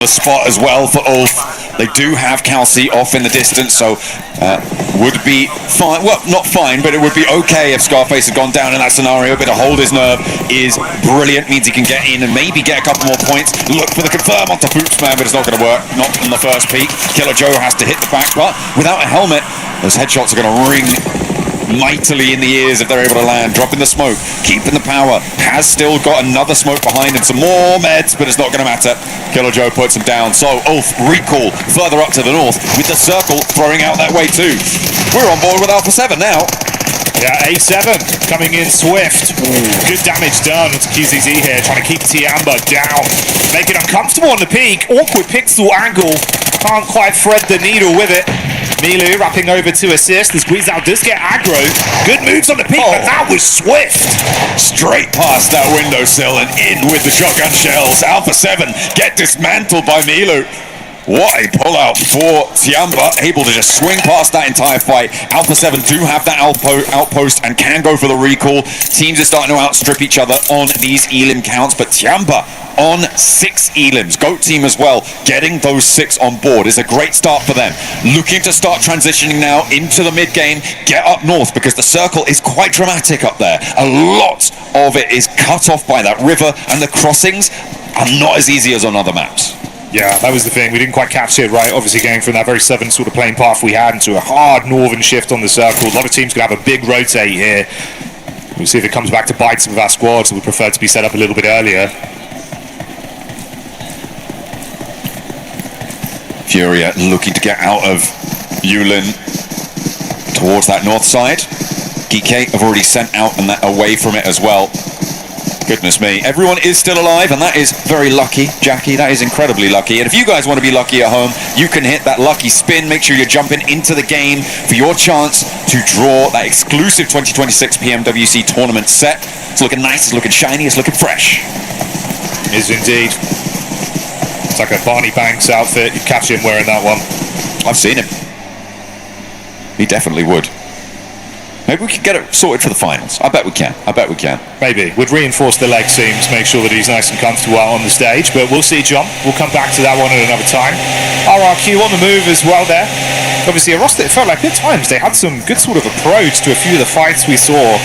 the spot as well for Ulf. They do have Kelsey off in the distance, so would be fine. Well, not fine, but it would be okay if Scarface had gone down in that scenario. But to hold his nerve is brilliant. Means he can get in and maybe get a couple more points. Look for the confirm onto Bootsman, but it's not going to work. Not on the first peak. Killer Joe has to hit the back, but without a helmet, those headshots are going to ring mightily in the ears if they're able to land. Dropping the smoke, keeping the power. Has still got another smoke behind him. Some more meds, but it's not going to matter. Killer Joe puts him down. So Ulf recall further up to the north with the circle throwing out that way too. We're on board with Alpha 7 now. Yeah, A7 coming in swift. Good damage done to QZZ here, trying to keep Tiamba down. Make it uncomfortable on the peak. Awkward pixel angle. Can't quite thread the needle with it. Milu wrapping over to assist. The squeeze out does get aggro. Good moves on the peak, but that was swift. Straight past that windowsill and in with the shotgun shells. Alpha 7 get dismantled by Milu. What a pullout for Tiamba, able to just swing past that entire fight. Alpha 7 do have that outpost and can go for the recall. Teams are starting to outstrip each other on these elim counts, but Tiamba on 6 elims. Goat team as well, getting those 6 on board is a great start for them. Looking to start transitioning now into the mid game, get up north because the circle is quite dramatic up there. A lot of it is cut off by that river and the crossings are not as easy as on other maps. Yeah, that was the thing. We didn't quite capture it right. Obviously going from that very southern sort of plane path we had into a hard northern shift on the circle. A lot of teams could have a big rotate here. We'll see if it comes back to bite some of our squads. We prefer to be set up a little bit earlier. Furia looking to get out of Yulin towards that north side. Geek have already sent out and that away from it as well. Goodness me, everyone is still alive, and that is very lucky, Jackie. That is incredibly lucky. And if you guys want to be lucky at home, you can hit that lucky spin. Make sure you're jumping into the game for your chance to draw that exclusive 2026 PMWC tournament set. It's looking nice, it's looking shiny, it's looking fresh. Is indeed. It's like a Barney Banks outfit. You'd catch him wearing that one. I've seen him. He definitely would. Maybe we could get it sorted for the finals. I bet we can. I bet we can. Maybe. We'd reinforce the leg seams, make sure that he's nice and comfortable out on the stage. But we'll see, John. We'll come back to that one at another time. RRQ on the move as well there. Obviously, a roster that felt like at times they had some good sort of approach to a few of the fights we saw.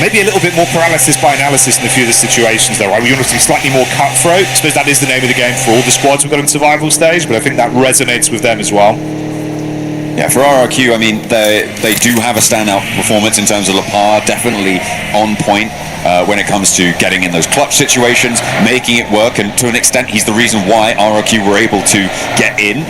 Maybe a little bit more paralysis by analysis in a few of the situations, though. Right? We want to be slightly more cutthroat. I suppose that is the name of the game for all the squads we've got in survival stage, but I think that resonates with them as well. Yeah, for RRQ, I mean, they do have a standout performance in terms of Lepar, definitely on point when it comes to getting in those clutch situations, making it work, and to an extent, he's the reason why RRQ were able to get in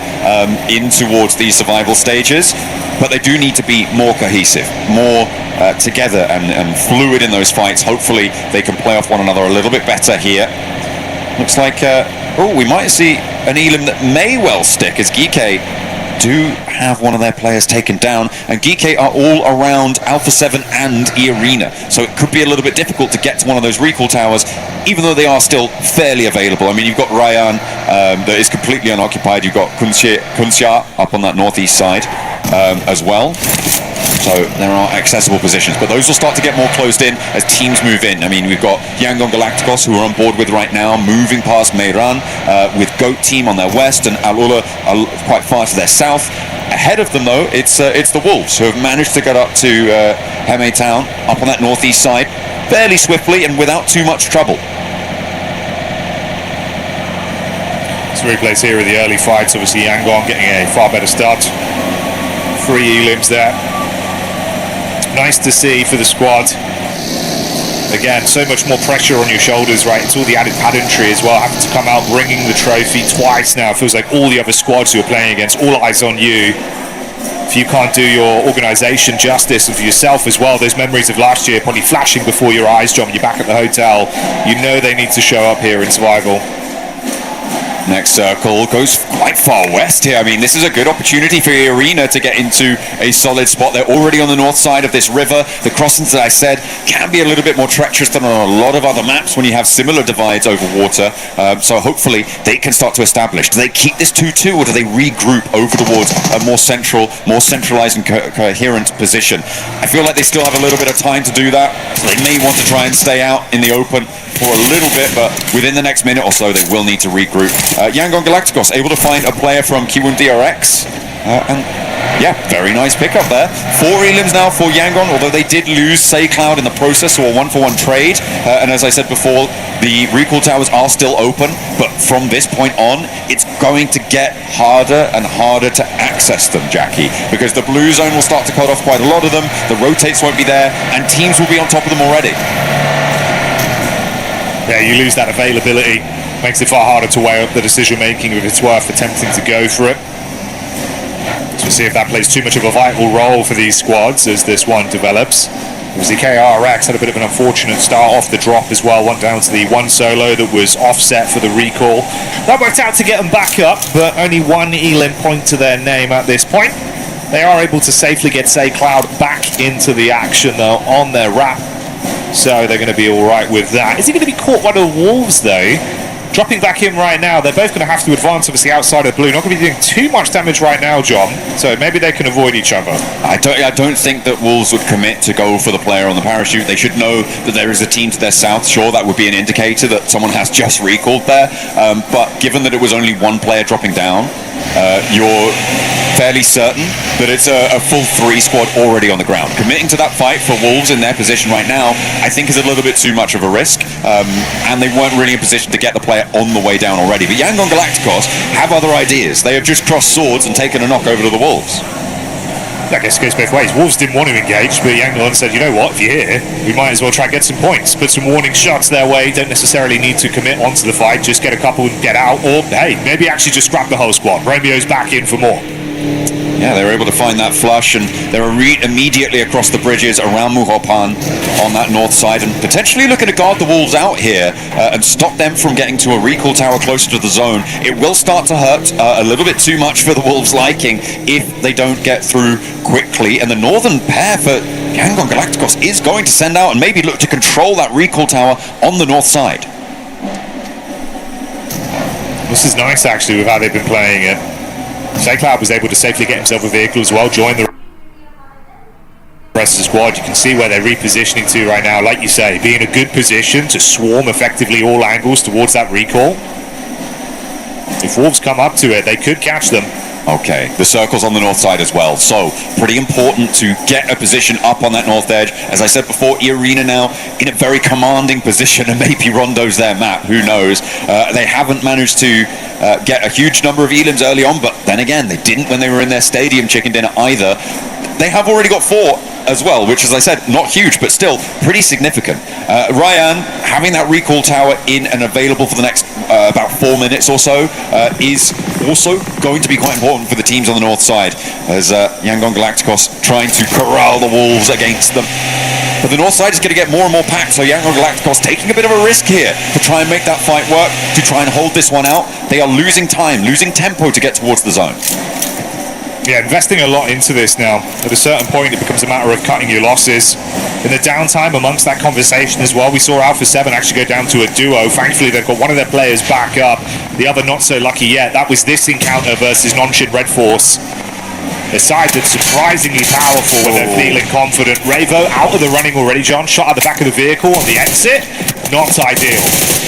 towards these survival stages. But they do need to be more cohesive, more together and fluid in those fights. Hopefully, they can play off one another a little bit better here. Looks like, we might see an elim that may well stick as Geek do have one of their players taken down, and Geek are all around Alpha 7 and E-Arena, so it could be a little bit difficult to get to one of those recall towers, even though they are still fairly available. I mean, you've got Ryan that is completely unoccupied, you've got Kunxia up on that northeast side as well. So there are accessible positions, but those will start to get more closed in as teams move in. I mean, we've got Yangon Galacticos, who we're on board with right now, moving past Meiran with Goat Team on their west and Alula quite far to their south. Ahead of them, though, it's the Wolves, who have managed to get up to Heme Town, up on that northeast side, fairly swiftly and without too much trouble. It's replays here of the early fights. Obviously, Yangon getting a far better start. 3 elims there. Nice to see for the squad. Again, so much more pressure on your shoulders, right? It's all the added pedantry as well. Having to come out bringing the trophy twice now. It feels like all the other squads you're playing against, all eyes on you. If you can't do your organisation justice and for yourself as well, those memories of last year probably flashing before your eyes, John, when you're back at the hotel. You know they need to show up here in survival. Next circle goes quite far west here. I mean, this is a good opportunity for the arena to get into a solid spot. They're already on the north side of this river. The crossings, as I said, can be a little bit more treacherous than on a lot of other maps when you have similar divides over water. So hopefully they can start to establish. Do they keep this 2-2 or do they regroup over towards a more centralized and coherent position? I feel like they still have a little bit of time to do that. So they may want to try and stay out in the open for a little bit, but within the next minute or so, they will need to regroup. Yangon Galacticos able to find a player from Q1 DRX, and yeah, very nice pickup there. 4 elims now for Yangon, although they did lose SayCloud in the process, so a 1-for-1 trade. And as I said before, the recall towers are still open, but from this point on, it's going to get harder and harder to access them, Jackie, because the blue zone will start to cut off quite a lot of them, the rotates won't be there, and teams will be on top of them already. Yeah, you lose that availability, makes it far harder to weigh up the decision-making if it's worth attempting to go for it. So we'll see if that plays too much of a vital role for these squads as this one develops. Obviously KRX had a bit of an unfortunate start off the drop as well, went down to the 1 solo that was offset for the recall. That worked out to get them back up, but only 1 elim point to their name at this point. They are able to safely get SayCloud back into the action though on their wrap, so they're going to be alright with that. Is he going to be caught by the Wolves though? Dropping back in right now, they're both going to have to advance obviously outside of blue. Not going to be doing too much damage right now, John, so maybe they can avoid each other. I don't think that Wolves would commit to go for the player on the parachute. They should know that there is a team to their south. Sure, that would be an indicator that someone has just recalled there, but given that it was only 1 player dropping down, you're fairly certain that it's a full 3 squad already on the ground. Committing to that fight for Wolves in their position right now, I think is a little bit too much of a risk, and they weren't really in position to get the player on the way down already. But Yangon Galacticos have other ideas. They have just crossed swords and taken a knock over to the Wolves. I guess it goes both ways. Wolves didn't want to engage, but Yangon said, you know what, if you're here, we might as well try and get some points. Put some warning shots their way, don't necessarily need to commit onto the fight, just get a couple and get out, or hey, maybe actually just scrap the whole squad. Romeo's back in for more. Yeah, they were able to find that flush, and they were immediately across the bridges around Muhopan on that north side, and potentially looking to guard the Wolves out here and stop them from getting to a recall tower closer to the zone. It will start to hurt a little bit too much for the Wolves' liking if they don't get through quickly, and the northern pair for Yangon Galacticos is going to send out and maybe look to control that recall tower on the north side. This is nice actually with how they've been playing it. SayCloud was able to safely get himself a vehicle as well, join the rest of the squad. You can see where they're repositioning to right now, like you say, be in a good position to swarm effectively all angles towards that recall. If Wolves come up to it, they could catch them. Okay, the circle's on the north side as well, so pretty important to get a position up on that north edge. As I said before, E-Arena now in a very commanding position, and maybe Rondo's their map, who knows. They haven't managed to get a huge number of elims early on, but then again, they didn't when they were in their stadium chicken dinner either. They have already got 4 as well, which, as I said, not huge, but still pretty significant. Ryan, having that recall tower in and available for the next about 4 minutes or so is also going to be quite important for the teams on the north side, as Yangon Galacticos trying to corral the Wolves against them. But the north side is going to get more and more packed, so Yangon Galacticos taking a bit of a risk here to try and make that fight work, to try and hold this one out. They are losing time, losing tempo to get towards the zone. Yeah, investing a lot into this now. At a certain point, it becomes a matter of cutting your losses. In the downtime amongst that conversation as well, we saw Alpha 7 actually go down to a duo. Thankfully, they've got one of their players back up. The other not so lucky yet. That was this encounter versus Nonshin Red Force. A side that's surprisingly powerful when they're feeling confident. Revo out of the running already, John. Shot at the back of the vehicle on the exit. Not ideal.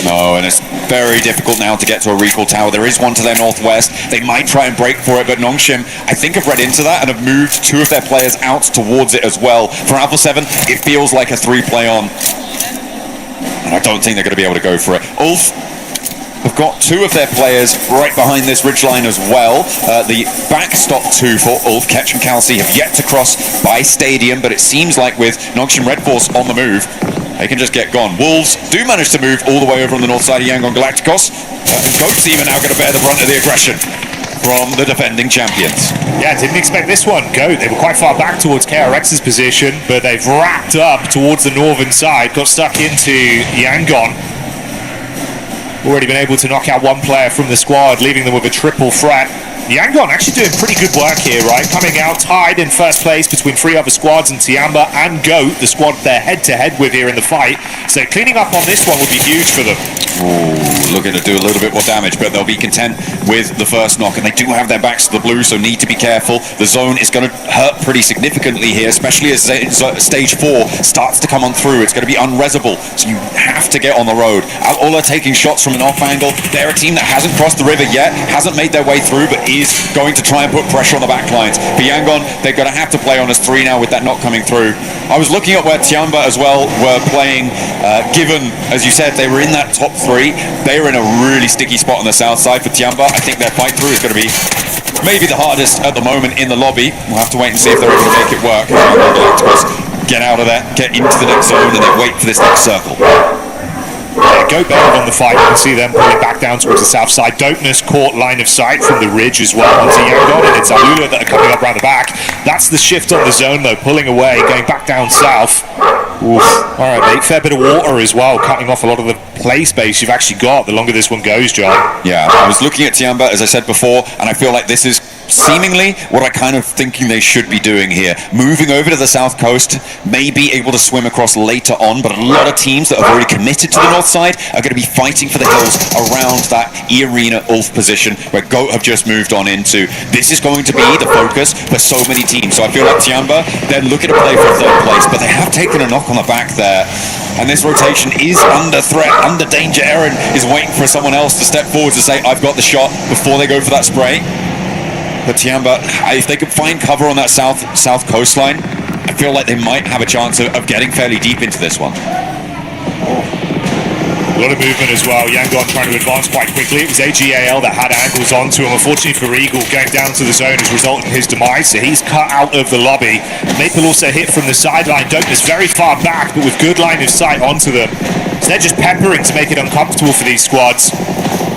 No, and it's very difficult now to get to a recall tower. There is one to their northwest. They might try and break for it, but Nongshim, I think, have read into that and have moved 2 of their players out towards it as well. For Alpha 7, it feels like a 3-play on. And I don't think they're going to be able to go for it. Ulf have got 2 of their players right behind this ridgeline as well. The backstop 2 for Ulf, Ketch and Kelsey, have yet to cross by Stadium, but it seems like with Nongshim Red Force on the move, they can just get gone. Wolves do manage to move all the way over on the north side of Yangon Galacticos. And Goat Team are now going to bear the brunt of the aggression from the defending champions. Yeah, didn't expect this one. Goat, they were quite far back towards KRX's position, but they've wrapped up towards the northern side, got stuck into Yangon. Already been able to knock out 1 player from the squad, leaving them with a triple threat. Yangon actually doing pretty good work here, right? Coming out tied in first place between 3 other squads, and Tiamba and Goat, the squad they're head-to-head with here in the fight. So cleaning up on this one would be huge for them. Ooh, looking to do a little bit more damage, but they'll be content with the first knock, and they do have their backs to the blue, so need to be careful. The zone is going to hurt pretty significantly here, especially as stage 4 starts to come on through. It's going to be unresable, so you have to get on the road. All are taking shots from an off angle. They're a team that hasn't crossed the river yet, hasn't made their way through, but is going to try and put pressure on the back lines. For Yangon, they're going to have to play on as 3 now with that knock coming through. I was looking at where Tiamba as well were playing, given, as you said, they were in that top 3. They are in a really sticky spot on the south side for Tiamba. I think their fight through is going to be maybe the hardest at the moment in the lobby. We'll have to wait and see if they're able to make it work. Get out of there, get into the next zone, and then wait for this next circle. Yeah, Go better on the fight. You can see them pulling back down towards the south side. Dopeness caught line of sight from the ridge as well onto Yangon, and it's Alula that are coming up around the back. That's the shift on the zone though, pulling away, going back down south. Oof. All right, mate. Fair bit of water as well, cutting off a lot of the play space you've actually got the longer this one goes, John. Yeah, I was looking at Tiamba, as I said before, and I feel like this is seemingly what I kind of thinking they should be doing here. Moving over to the south coast, may be able to swim across later on, but a lot of teams that have already committed to the north side are going to be fighting for the hills around that E-Arena Ulf position where Goat have just moved on into. This is going to be the focus for so many teams. So I feel like Tiamba, they're looking to play for 3rd place, but they have taken a knock on the back there. And this rotation is under threat, under danger. Aaron is waiting for someone else to step forward to say, I've got the shot, before they go for that spray. But Tiamba, if they could find cover on that south coastline, I feel like they might have a chance of getting fairly deep into this one. A lot of movement as well. Yangon trying to advance quite quickly. It was AGAL that had angles onto him. Unfortunately for Eagle, going down to the zone has resulted in his demise, so he's cut out of the lobby. Maple also hit from the sideline. Dopeness very far back, but with good line of sight onto them. So they're just peppering to make it uncomfortable for these squads.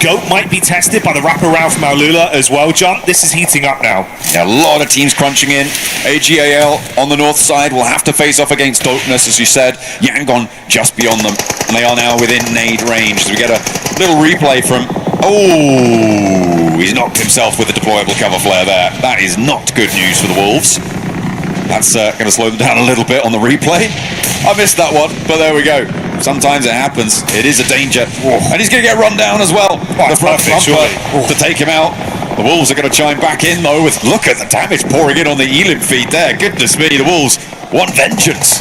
Goat might be tested by the wraparound from Alula as well, John. This is heating up now. Yeah, a lot of teams crunching in. AGAL on the north side will have to face off against Dopeness, as you said. Yangon just beyond them, and they are now within nade range. So we get a little replay from... Oh, he's knocked himself with a deployable cover flare there. That is not good news for the Wolves. That's going to slow them down a little bit on the replay. I missed that one, but there we go. Sometimes it happens. It is a danger. And he's going to get run down as well. The front bumper to take him out. The Wolves are going to chime back in, though, with look at the damage pouring in on the Elim feed there. Goodness me, the Wolves want vengeance.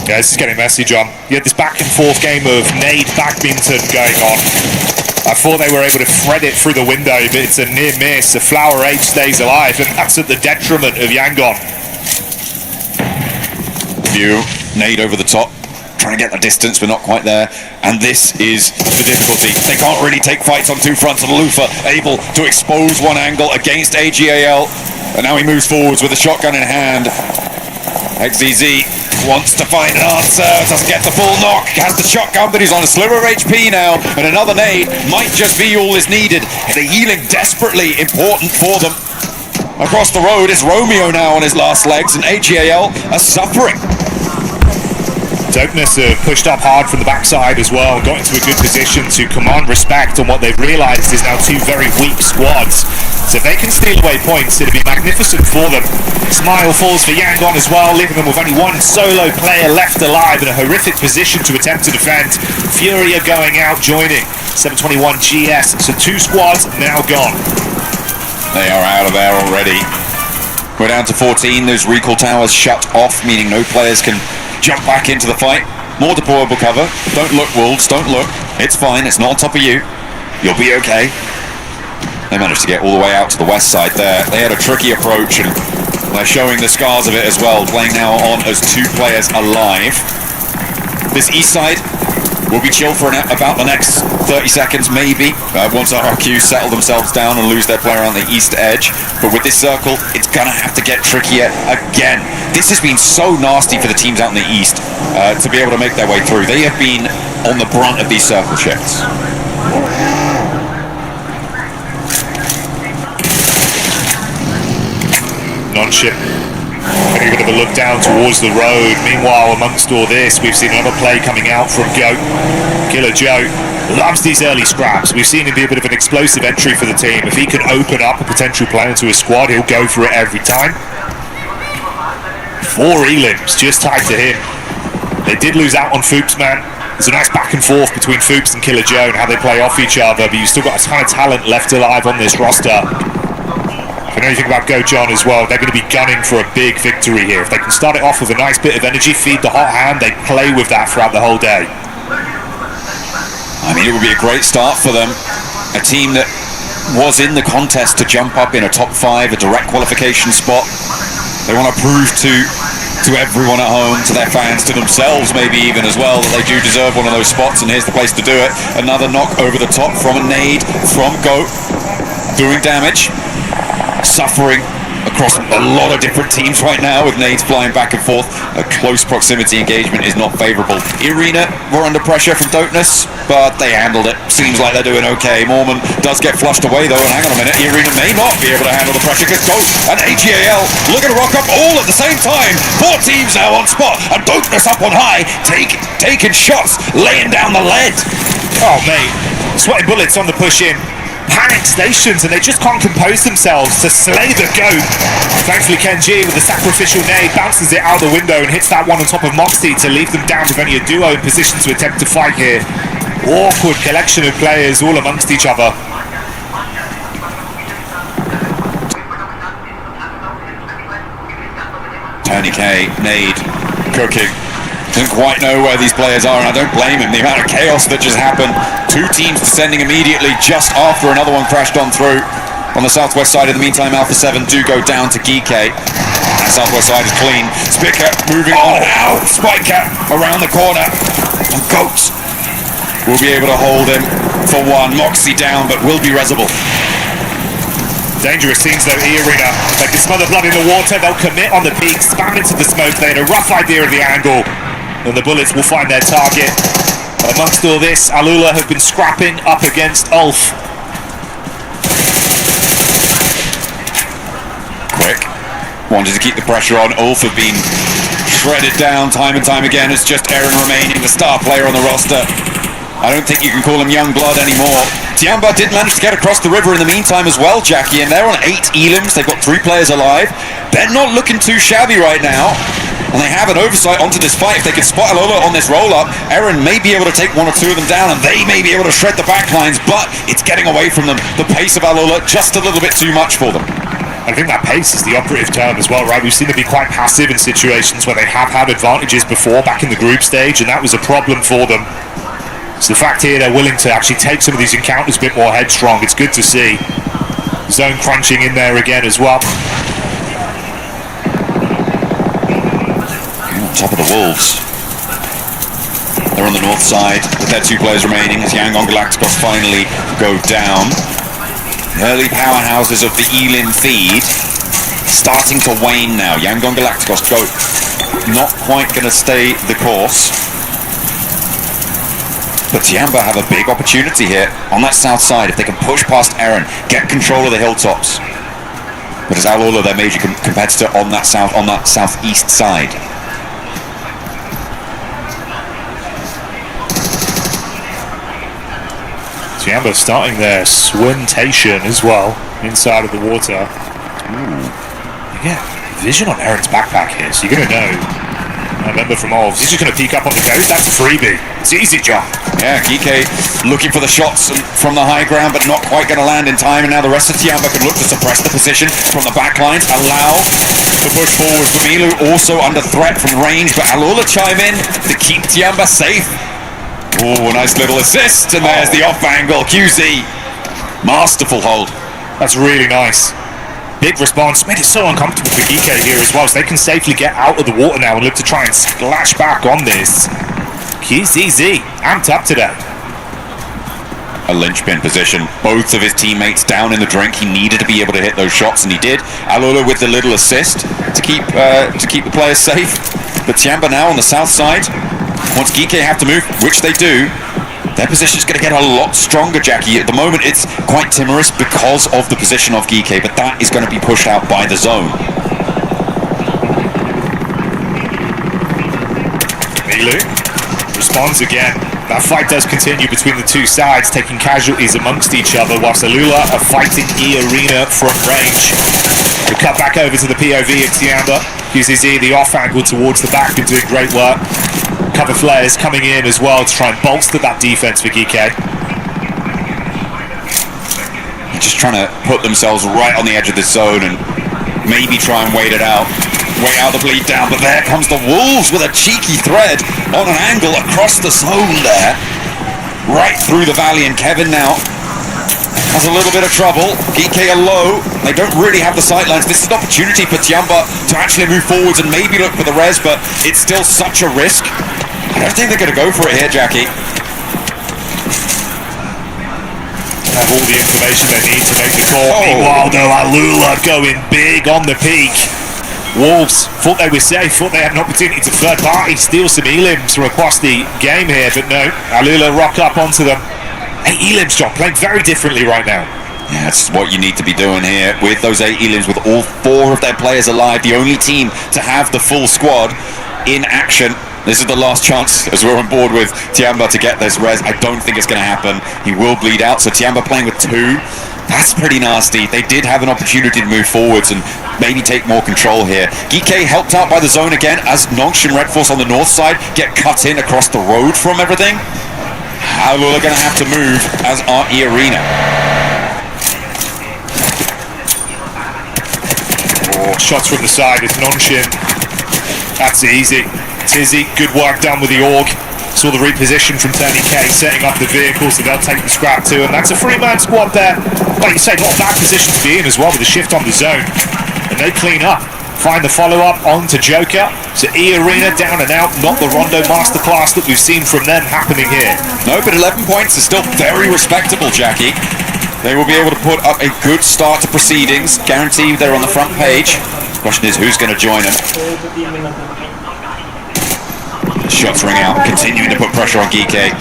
Yeah, this is getting messy, John. You had this back and forth game of nade badminton going on. I thought they were able to thread it through the window, but it's a near miss. The Flower Age stays alive, and that's at the detriment of Yangon. View, nade over the top. Trying to get the distance, but not quite there. And this is the difficulty. They can't really take fights on 2 fronts. And Lufa able to expose one angle against AGAL. And now he moves forwards with a shotgun in hand. XZZ wants to find an answer. Doesn't get the full knock. Has the shotgun, but he's on a sliver of HP now. And another nade might just be all is needed. The healing desperately important for them. Across the road is Romeo now on his last legs, and AGAL are suffering. Dopeness pushed up hard from the backside as well, got into a good position to command respect on what they've realised is now 2 very weak squads. So if they can steal away points, it'll be magnificent for them. Smile falls for Yangon as well, leaving them with only 1 solo player left alive in a horrific position to attempt to defend. Furia going out, joining 721 GS, so 2 squads now gone. They are out of there already. We're down to 14. Those recall towers shut off, meaning no players can jump back into the fight. More deployable cover. Don't look, Wolves, don't look. It's fine, it's not on top of you. You'll be okay. They managed to get all the way out to the west side there. They had a tricky approach, and they're showing the scars of it as well, playing now on as 2 players alive. This east side will be chill for about the next 30 seconds, maybe, once RRQ settle themselves down and lose their player on the east edge. But with this circle, it's going to have to get trickier again. This has been so nasty for the teams out in the east to be able to make their way through. They have been on the brunt of these circle shifts. Non-ship. Getting a bit of a look down towards the road. Meanwhile, amongst all this, we've seen another play coming out from Goat. Killer Joe loves these early scraps. We've seen him be a bit of an explosive entry for the team. If he can open up a potential player into his squad, he'll go for it every time. 4 elims just tied to him. They did lose out on Fuchs, man. There's a nice back and forth between Fuchs and Killer Joe and how they play off each other, but you've still got a ton of talent left alive on this roster. If you know anything about Go John as well, they're going to be gunning for a big victory here. If they can start it off with a nice bit of energy, feed the hot hand, they play with that throughout the whole day. I mean, it would be a great start for them. A team that was in the contest to jump up in a top 5, a direct qualification spot. They want to prove to everyone at home, to their fans, to themselves maybe even as well, that they do deserve one of those spots, and here's the place to do it. Another knock over the top from a nade from Goat, doing damage, suffering across a lot of different teams right now with nades flying back and forth. A close proximity engagement is not favorable. Arena were under pressure from Dopeness, but they handled it. Seems like they're doing okay. Mormon does get flushed away though, and hang on a minute, Arena may not be able to handle the pressure because Goat and AGAL looking to rock up all at the same time. 4 teams now on spot, and Dopeness up on high, taking shots, laying down the lead. Oh mate, sweaty bullets on the push in. Panic stations, and they just can't compose themselves to slay the Goat. Thankfully Kenji with the sacrificial nade bounces it out the window and hits that one on top of Moxie to leave them down with only a duo in position to attempt to fight here. Awkward collection of players all amongst each other. Tony K, nade, cooking. Doesn't quite know where these players are, and I don't blame him. The amount of chaos that just happened. 2 teams descending immediately just after another one crashed on through. On the southwest side, in the meantime, Alpha 7 do go down to Geeke. That southwest side is clean. Spicker moving on out. Spiker around the corner. And Goat will be able to hold him for 1. Moxie down, but will be reservable. Dangerous scenes though, E-Arena. They can smother blood in the water, they'll commit on the peak, spam into the smoke. They had a rough idea of the angle, and the bullets will find their target. Amongst all this, Alula have been scrapping up against Ulf. Quick. Wanted to keep the pressure on. Ulf have been shredded down time and time again. It's just Aaron remaining, the star player on the roster. I don't think you can call him young blood anymore. Tiamba did manage to get across the river in the meantime as well, Jackie, and they're on 8 elims. They've got 3 players alive. They're not looking too shabby right now, and they have an oversight onto this fight. If they can spot Alola on this roll-up, Aaron may be able to take 1 or 2 of them down, and they may be able to shred the backlines, but it's getting away from them. The pace of Alola just a little bit too much for them. I think that pace is the operative term as well, right? We've seen them be quite passive in situations where they have had advantages before back in the group stage, and that was a problem for them. So the fact here they're willing to actually take some of these encounters a bit more headstrong, it's good to see. Zone crunching in there again as well. On top of the Wolves. They're on the north side with their 2 players remaining as Yangon Galacticos finally go down. The early powerhouses of the Elim feed starting to wane now. Yangon Galacticos go not quite going to stay the course. But Tiamba have a big opportunity here on that south side if they can push past Aaron, get control of the hilltops. But it's Alola, their major competitor on that southeast side. Tiamba starting their swintation as well inside of the water. You get vision on Aaron's backpack here, so you're going to know. I remember from Olves, he's just going to peek up on the coast. That's a freebie. It's an easy job. Yeah, Geeke looking for the shots from the high ground, but not quite going to land in time. And now the rest of Tiamba can look to suppress the position from the backlines. Allow the push forward from Milu, also under threat from range, but Alola chime in to keep Tiamba safe. Oh, nice little assist, and there's the off angle. QZ, masterful hold. That's really nice. Big response, made it so uncomfortable for Geeke here as well, so they can safely get out of the water now and look to try and splash back on this. QZZ, amped up today. A linchpin position, both of his teammates down in the drink. He needed to be able to hit those shots, and he did. Alola with the little assist to keep the players safe. But Tiamba now on the south side. Once Geeke have to move, which they do, their position is going to get a lot stronger, Jackie. At the moment, it's quite timorous because of the position of Geeke, but that is going to be pushed out by the zone. Milu responds again. That fight does continue between the two sides, taking casualties amongst each other, whilst Alula are fighting E-Arena from range. We cut back over to the POV of Tiamba. Uses the off angle towards the back and doing great work. Cover flares coming in as well to try and bolster that defense for GK. They're just trying to put themselves right on the edge of the zone and maybe try and wait it out. Wait out the bleed down, but there comes the Wolves with a cheeky thread on an angle across the zone there. Right through the valley, and Kevin now has a little bit of trouble. GK are low. They don't really have the sightlines. This is an opportunity for Tiamba to actually move forwards and maybe look for the res, but it's still such a risk. I don't think they're going to go for it here, Jackie. Have all the information they need to make the call. Meanwhile, though, Alula going big on the peak. Wolves thought they were safe, thought they had an opportunity to third party steal some elims from across the game here, but no, Alula rock up onto them. 8 elims, John, playing very differently right now. Yeah, that's what you need to be doing here with those 8 elims, with all 4 of their players alive, the only team to have the full squad in action. This is the last chance as we're on board with Tiamba to get this res. I don't think it's going to happen. He will bleed out, so Tiamba playing with 2. That's pretty nasty. They did have an opportunity to move forwards and maybe take more control here. GK helped out by the zone again as Nongshin Red Force on the north side get cut in across the road from everything. Alula going to have to move as our E-Arena. Shots from the side with Nongshin. That's easy. Tizzy, good work done with the org. Saw the reposition from Tony K, setting up the vehicle, so they'll take the scrap too, and that's a 3-man squad there. Like you say, not a bad position to be in as well with the shift on the zone. And they clean up, find the follow-up onto Joker. So E-Arena down and out, not the Rondo masterclass that we've seen from them happening here. No, but 11 points is still very respectable, Jackie. They will be able to put up a good start to proceedings. Guaranteed they're on the front page. The question is, who's going to join them? Shots ring out, continuing to put pressure on GK.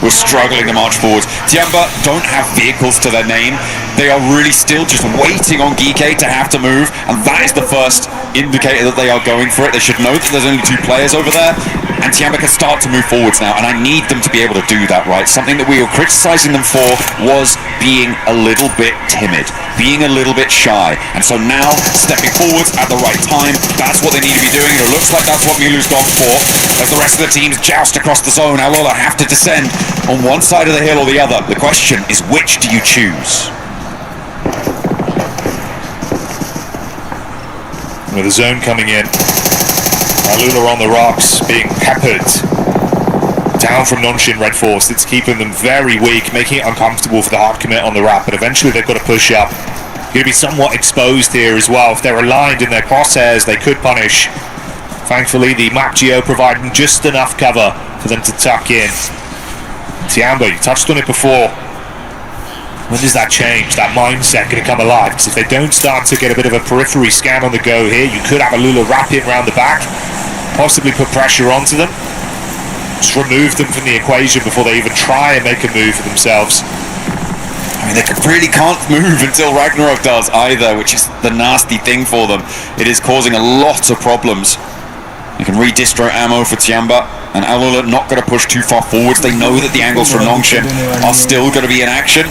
We're struggling to march forwards. Tiamba don't have vehicles to their name. They are really still just waiting on GK to have to move, and that is the first indicator that they are going for it. They should know that there's only 2 players over there, and Tiamba can start to move forwards now, and I need them to be able to do that, right? Something that we were criticizing them for was being a little bit timid, being a little bit shy, and so now stepping forwards at the right time, that's what they need to be doing, and it looks like that's what Milu's gone for. As the rest of the teams joust across the zone, Alula have to descend on one side of the hill or the other. The question is, which do you choose? With the zone coming in, Alula on the rocks, being peppered down from Nongshin Red Force. It's keeping them very weak, making it uncomfortable for the hard commit on the wrap, but eventually they've got to push up. Going to be somewhat exposed here as well. If they're aligned in their crosshairs, they could punish. Thankfully, the map geo providing just enough cover for them to tuck in. Tiamba, you touched on it before. When does that change? That mindset going to come alive? Because if they don't start to get a bit of a periphery scan on the go here, you could have Alula wrap it around the back, possibly put pressure onto them, just remove them from the equation before they even try and make a move for themselves. I mean, they really can't move until Ragnarok does either, which is the nasty thing for them. It is causing a lot of problems. You can redistro ammo for Tiamba, and Alula not going to push too far forwards. They know that the angles from Nongshin are still going to be in action,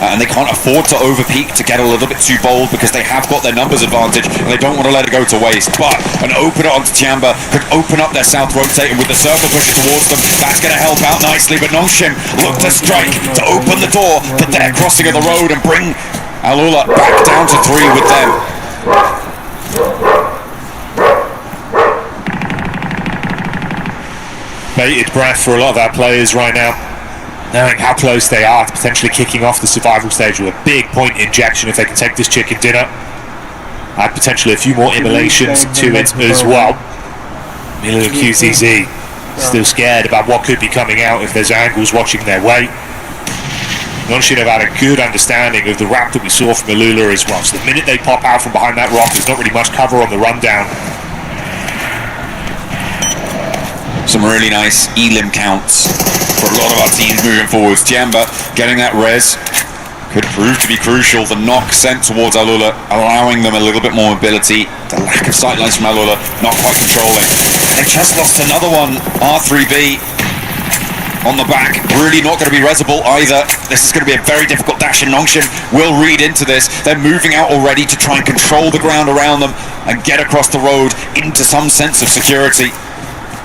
and they can't afford to overpeak to get a little bit too bold because they have got their numbers advantage and they don't want to let it go to waste. But an opener onto Tiamba could open up their south rotate, and with the circle pushing towards them, that's going to help out nicely. But Nongshin look to strike to open the door to their crossing of the road and bring Alula back down to 3 with them. Bated breath for a lot of our players right now, knowing how close they are to potentially kicking off the survival stage with a big point injection if they can take this chicken dinner. Add potentially a few more immolations to it as well. Milu QCZ still scared about what could be coming out if there's angles watching their way. Nongshin have had a good understanding of the wrap that we saw from Alula as well. So the minute they pop out from behind that rock, there's not really much cover on the rundown. Some really nice elim counts for a lot of our teams moving forwards. Tiamba getting that res could prove to be crucial. The knock sent towards Alula, allowing them a little bit more mobility. The lack of sightlines from Alula, not quite controlling. They just lost another one, R3B. on the back, really not going to be resible either. This is going to be a very difficult dash, and Nongshim will read into this. They're moving out already to try and control the ground around them and get across the road into some sense of security.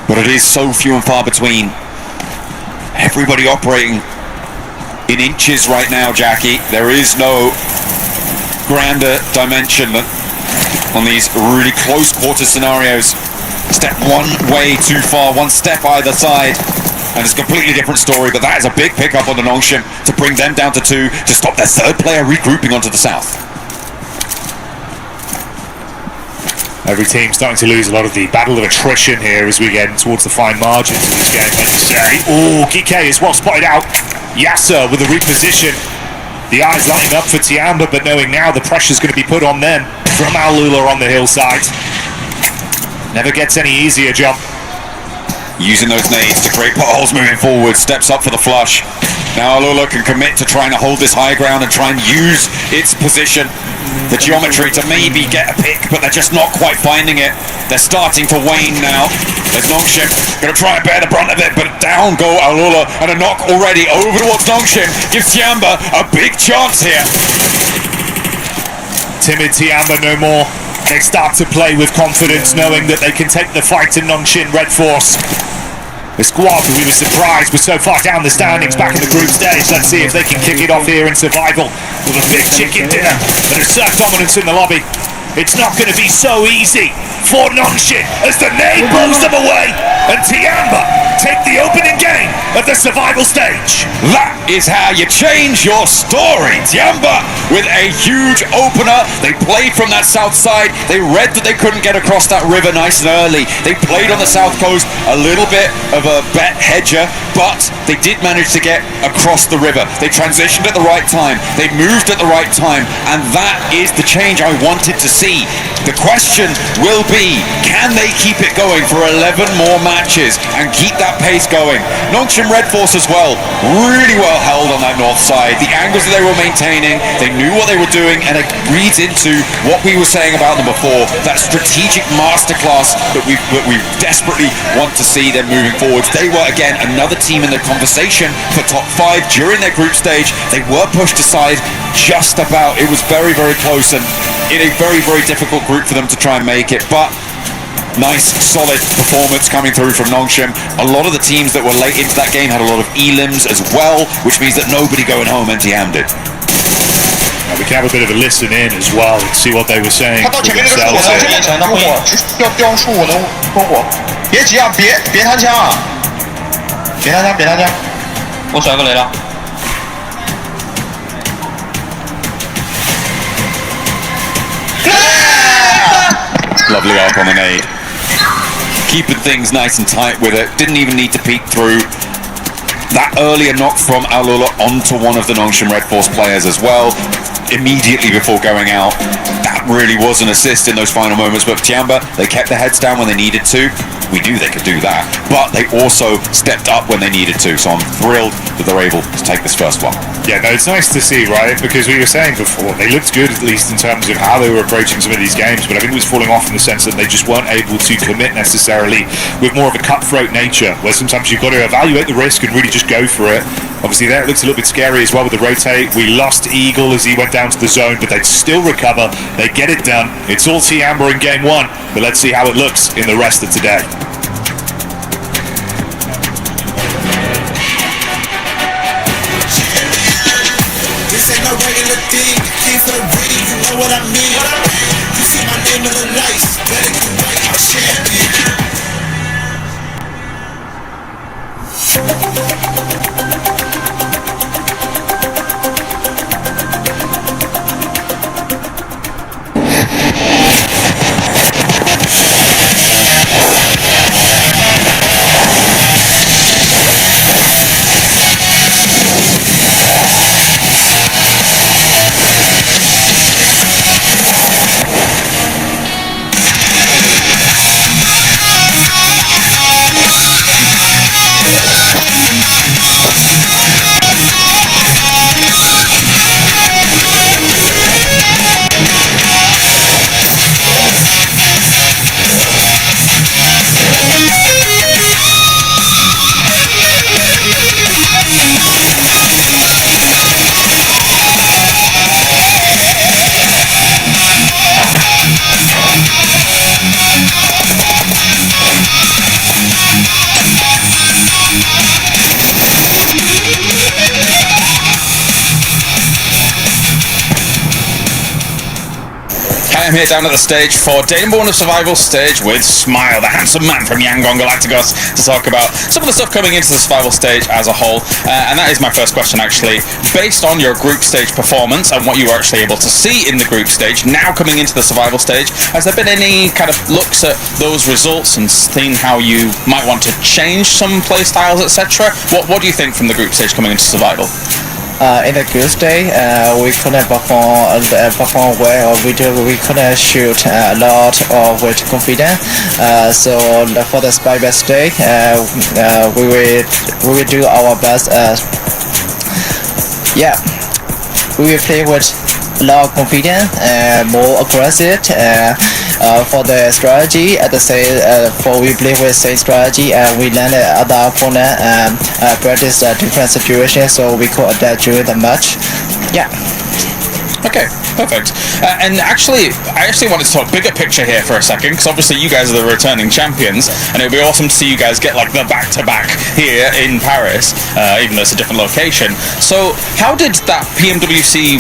But it is so few and far between. Everybody operating in inches right now, Jackie. There is no grander dimension on these really close quarter scenarios. Step one way too far, one step either side, and it's a completely different story. But that is a big pickup on the Nongshim to bring them down to 2, to stop their third player regrouping onto the south. Every team starting to lose a lot of the battle of attrition here as we get towards the fine margins of this game, like you say. Oh, Kike is well spotted out. Yasser with the reposition. The eyes lighting up for Tiamba, but knowing now the pressure's going to be put on them from Al-Lula on the hillside. Never gets any easier, John. Using those nades to create potholes moving forward, steps up for the flush. Now Al-Lula can commit to trying to hold this high ground and try and use its position, the geometry, to maybe get a pick, but they're just not quite finding it. They're starting to wane now. There's Nongshim going to try and bear the brunt of it, but down go Al-Lula, and a knock already over towards Nongshim gives Tiamba a big chance here. Timid Tiamba no more. They start to play with confidence, knowing that they can take the fight to Nongshim Red Force. The squad, we were surprised, was so far down the standings back in the group stage. Let's see if they can kick it off here in survival with a big chicken dinner and assert dominance in the lobby. It's not going to be so easy for Nongshim as the nade blows them away, and Tiamba take the opening game of the survival stage. That is how you change your story. Tiamba with a huge opener. They played from that south side. They read that they couldn't get across that river nice and early. They played on the south coast, a little bit of a bet hedger, but they did manage to get across the river. They transitioned at the right time. They moved at the right time, and that is the change I wanted to see. The question will be, can they keep it going for 11 more matches and keep that pace going? Nongshim Red Force as well, really well held on that north side. The angles that they were maintaining, they knew what they were doing, and it reads into what we were saying about them before, that strategic masterclass that we desperately want to see them moving forward. They were, again, another team in the conversation for top 5 during their group stage. They were pushed aside just about. It was very, very close, and in a very, very difficult group for them to try and make it. But nice, solid performance coming through from Nongshim. A lot of the teams that were late into that game had a lot of elims as well, which means that nobody going home empty-handed. We can have a bit of a listen in as well and see what they were saying for themselves. 要标出我的篝火，别急啊，别摊枪啊，别摊枪，我甩个雷了。 Lovely arc on the nade. Keeping things nice and tight with it. Didn't even need to peek through. That earlier knock from Al-Lula onto one of the Nongshim Red Force players as well, immediately before going out. That really was an assist in those final moments. But Tiamba, they kept their heads down when they needed to. We knew they could do that. But they also stepped up when they needed to. So I'm thrilled that they're able to take this first one. Yeah, no, it's nice to see, right? Because we were saying before, they looked good, at least in terms of how they were approaching some of these games, but I think it was falling off in the sense that they just weren't able to commit necessarily with more of a cutthroat nature, where sometimes you've got to evaluate the risk and really just go for it. Obviously there it looks a little bit scary as well with the rotate. We lost Eagle as he went down to the zone, but they'd still recover. They get it done. It's all Tiamba in game 1, but let's see how it looks in the rest of today. This ain't no regular thing. King for the ring, you know what I mean. You see my name in the lights, better get right, I'm champion. I am here down at the stage for Day number 1 of Survival Stage with Smile, the handsome man from Yangon Galacticos, to talk about some of the stuff coming into the Survival Stage as a whole. And that is my first question, actually. Based on your group stage performance and what you were actually able to see in the group stage, now coming into the Survival Stage, has there been any kind of looks at those results and seeing how you might want to change some play styles, etc.? What do you think from the group stage coming into Survival? In the group stage, we couldn't perform well, or we couldn't shoot a lot with confidence. So for the Survival stage, we will do our best. We will play with a lot of confidence, more aggressive. For the strategy, at the same, we play with same strategy, we learn other opponent practice different situations, so we could adapt during the match. Okay, perfect. And actually, I wanted to talk bigger picture here for a second, because obviously you guys are the returning champions, and it would be awesome to see you guys get like the back-to-back here in Paris, even though it's a different location. So how did that PMWC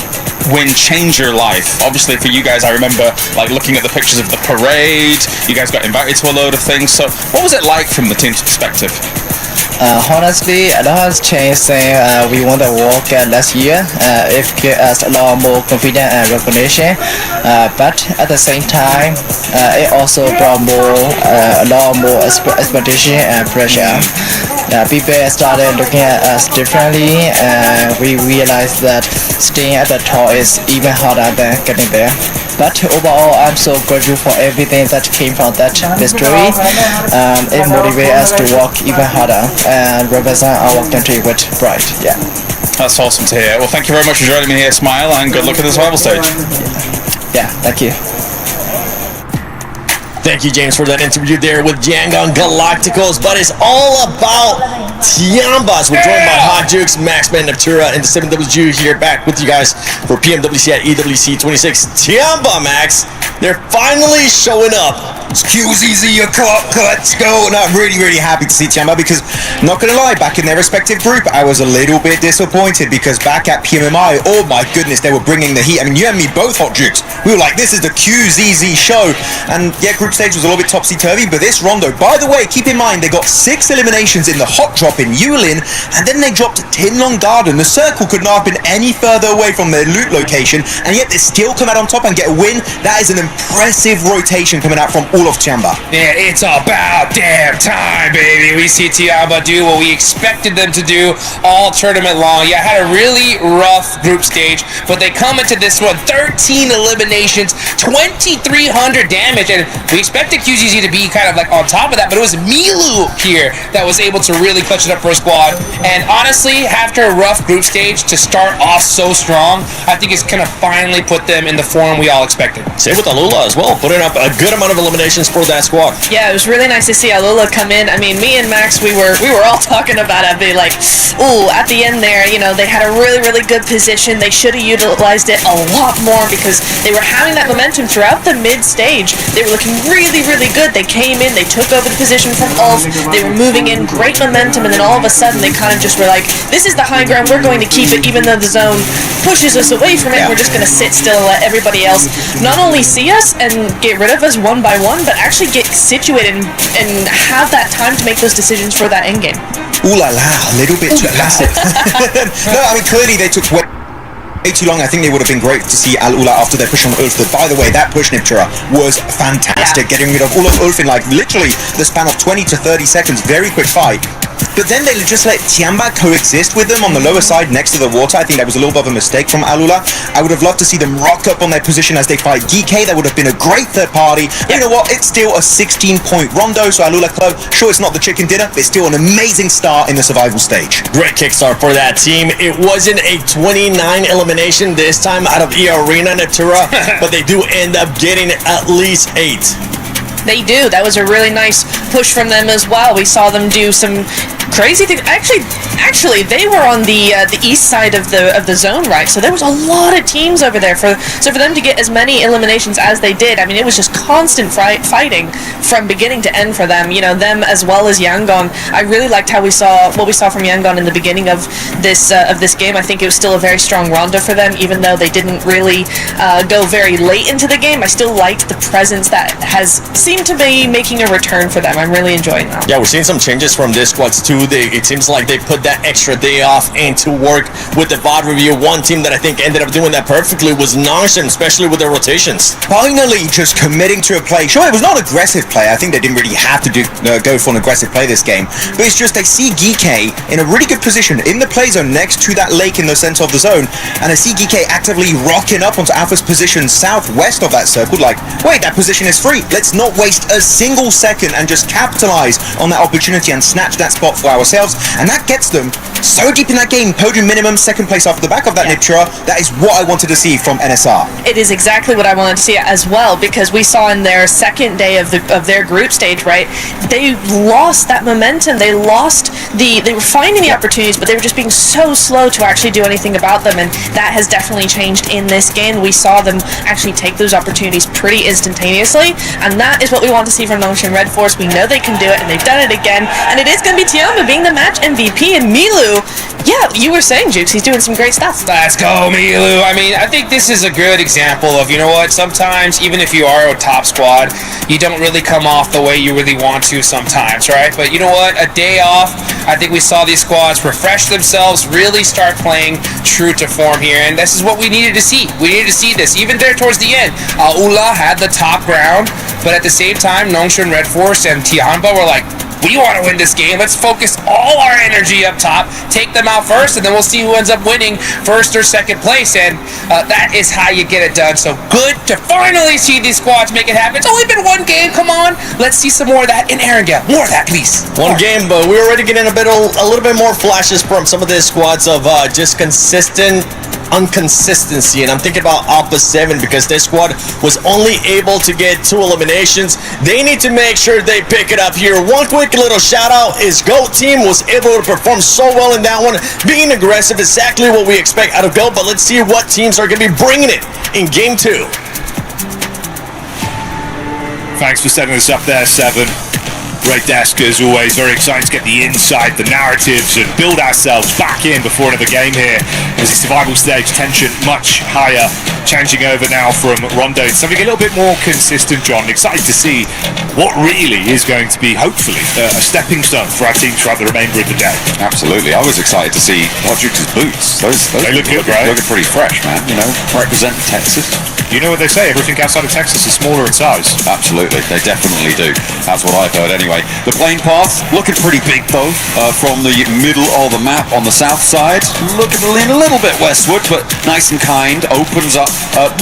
win change your life? Obviously for you guys, I remember like looking at the pictures of the parade, you guys got invited to a load of things, so what was it like from the team's perspective? Honestly, a lot has changed since we won the World Cup last year. It gave us a lot more confidence and recognition, but at the same time, it also brought a lot more expectation and pressure. People started looking at us differently, and we realized that staying at the top is even harder than getting there. But overall, I'm so grateful for everything that came from that victory. It motivates us to work even harder and represent our country with pride. That's awesome to hear. Well, thank you very much for joining me here, Smile, and good luck at the Survival Stage. Thank you. Thank you, James, for that interview there with Yangon Galacticos. But it's all about Tiambas. We're joined by Hot Jukes, Maxman, Neptura, and the 7WG here back with you guys for PMWC at EWC 26. Tiamba, Max, they're finally showing up. QZZ, your let's go. No, I'm really happy to see Tiamba, because, not gonna lie, back in their respective group, I was a little bit disappointed, because back at PMMI, oh my goodness, they were bringing the heat. I mean, you and me both, Hot Jukes. We were like, this is the QZZ show. And yeah, group stage was a little bit topsy-turvy, but this rondo, by the way, keep in mind, they got 6 eliminations in the hot drop in Yulin, and then they dropped Tinlong Garden. The circle could not have been any further away from their loot location, and yet they still come out on top and get a win. That is an impressive rotation coming out from all of Tiamba. Yeah, it's about damn time, baby. We see Tiamba do what we expected them to do all tournament long. Yeah, had a really rough group stage, but they come into this one, 13 eliminations, 2,300 damage, and we expected QZZ to be kind of like on top of that, but it was Milu here that was able to really clutch it up for a squad. And honestly, after a rough group stage, to start off so strong, I think it's gonna finally put them in the form we all expected. Same with Alula as well, putting up a good amount of eliminations for that squad. Yeah, it was really nice to see Alula come in. I mean, me and Max, we were all talking about it, being like, ooh, at the end there, you know, they had a really good position. They should have utilized it a lot more, because they were having that momentum throughout the mid stage. They were looking really good. They came in, they took over the position from Ulf, they were moving in, great momentum, and then all of a sudden they kind of just were like, this is the high ground, we're going to keep it, even though the zone pushes us away from it. We're just going to sit still and let everybody else not only see us and get rid of us one by one, but actually get situated and have that time to make those decisions for that end game. Ooh la la, a little bit too passive. No, I mean, clearly they took way too long. I think they would have been great to see Al-Ula after their push on Ulf. By the way, that push, Niptura, was fantastic. Getting rid of all of Ulf in like literally the span of 20 to 30 seconds. Very quick fight. But then they just let Tiamba coexist with them on the lower side next to the water. I think that was a little bit of a mistake from Al-Ula. I would have loved to see them rock up on their position as they fight DK. That would have been a great third party. But you know what? It's still a 16-point rondo, so Al-Ula Club, sure, it's not the chicken dinner, but it's still an amazing start in the survival stage. Great kickstart for that team. It wasn't a 29 elimination this time out of E Arena, Natura, but they do end up getting at least 8. They do. That was a really nice push from them as well. We saw them do some crazy things. Actually, they were on the east side of the zone, right? So there was a lot of teams over there. For them to get as many eliminations as they did, I mean, it was just constant fighting from beginning to end for them. You know, them as well as Yangon. I really liked what we saw from Yangon in the beginning of this game. I think it was still a very strong Rondo for them, even though they didn't really go very late into the game. I still liked the presence that has seemed to be making a return for them. I'm really enjoying that. Yeah, we're seeing some changes from this squads too. It seems like they put that extra day off and to work with the VOD review. One team that I think ended up doing that perfectly was Nongshan, especially with their rotations. Finally, just committing to a play. Sure, it was not aggressive play. I think they didn't really have to go for an aggressive play this game. But it's just they see Geek in a really good position in the play zone next to that lake in the center of the zone. And I see Geek actively rocking up onto Alpha's position southwest of that circle. Like, wait, that position is free. Let's not waste a single second and just capitalize on that opportunity and snatch that spot for ourselves. And that gets them so deep in that game. Podium minimum, second place off the back of that Niptura. That is what I wanted to see from NSR. It is exactly what I wanted to see as well, because we saw in their second day of their group stage, right, they lost that momentum. They were finding the opportunities, but they were just being so slow to actually do anything about them, and that has definitely changed in this game. We saw them actually take those opportunities pretty instantaneously, and that is what we want to see from Nongshan Red Force. We know they can do it, and they've done it again, and it is going to be Tiamba being the match MVP, and Milu, yeah, you were saying, Jukes, he's doing some great stuff. Let's go, Milu. I mean, I think this is a good example of, you know what, sometimes, even if you are a top squad, you don't really come off the way you really want to sometimes, right? But you know what, a day off, I think we saw these squads refresh themselves, really start playing true to form here, and this is what we needed to see. We needed to see this, even there towards the end. Ula had the top ground, but at the same time, Nongshan Red Force and Tiamba were like, we want to win this game. Let's focus all our energy up top, take them out first, and then we'll see who ends up winning first or second place. And that is how you get it done. So good to finally see these squads make it happen. It's only been one game. Come on. Let's see some more of that in Erangel. More of that, please. One game, but we're already getting a little bit more flashes from some of the squads of just consistent inconsistency, and I'm thinking about Alpha 7 because this squad was only able to get 2 eliminations. They need to make sure they pick it up here. One quick little shout out is GOAT team was able to perform so well in that one, being aggressive, exactly what we expect out of GOAT, but let's see what teams are going to be bringing it in game 2. Thanks for setting us up there, Seven. Great desk as always, very exciting to get the insight, the narratives, and build ourselves back in before another game here. As the survival stage, tension much higher, changing over now from Rondo to something a little bit more consistent, John. Excited to see what really is going to be, hopefully, a stepping stone for our team throughout the remainder of the day. Absolutely. I was excited to see Jukes' boots. Those they look good, right? Looking pretty fresh, man. You know, representing Texas. You know what they say, everything outside of Texas is smaller in size. Absolutely, they definitely do. That's what I've heard anyway. The plane path, looking pretty big though, from the middle of the map on the south side. Looking to lean a little bit westward, but nice and kind. Opens up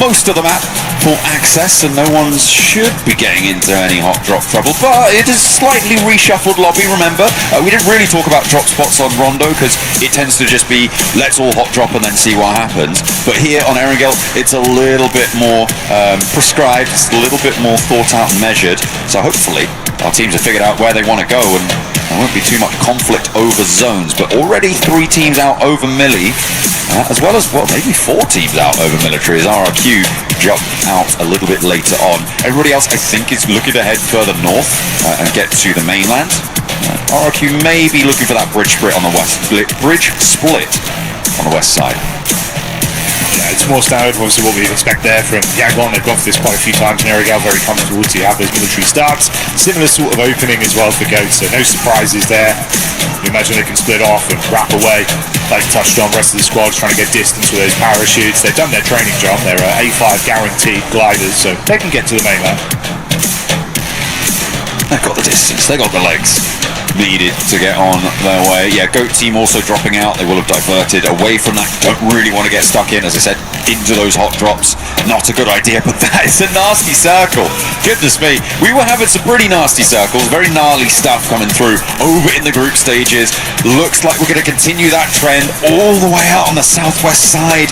most of the map for access, and no one should be getting into any hot drop trouble. But it is slightly reshuffled lobby, remember? We didn't really talk about drop spots on Rondo, because it tends to just be, let's all hot drop and then see what happens. But here on Erangel, it's a little bit more prescribed, it's a little bit more thought out and measured. So hopefully our teams have figured out where they want to go, and there won't be too much conflict over zones. But already 3 teams out over Millie, as well as, well, maybe 4 teams out over military, as RRQ jump out a little bit later on. Everybody else, I think, is looking to head further north and get to the mainland. RRQ may be looking for that bridge split on the west side. Yeah, it's more standard, obviously, what we expect there from Yangon. They've gone for this quite a few times in Erangel, very comfortable to have those military starts. Similar sort of opening as well for GOAT, so no surprises there. You imagine they can split off and wrap away. Like touched on, rest of the squad's trying to get distance with those parachutes. They've done their training job. They're A5 guaranteed gliders, so they can get to the mainland. They've got the distance, they got the legs needed to get on their way. Yeah, GOAT team also dropping out. They will have diverted away from that. Don't really want to get stuck in, as I said, into those hot drops. Not a good idea, but that is a nasty circle. Goodness me. We were having some pretty nasty circles, very gnarly stuff coming through over in the group stages. Looks like we're going to continue that trend all the way out on the southwest side,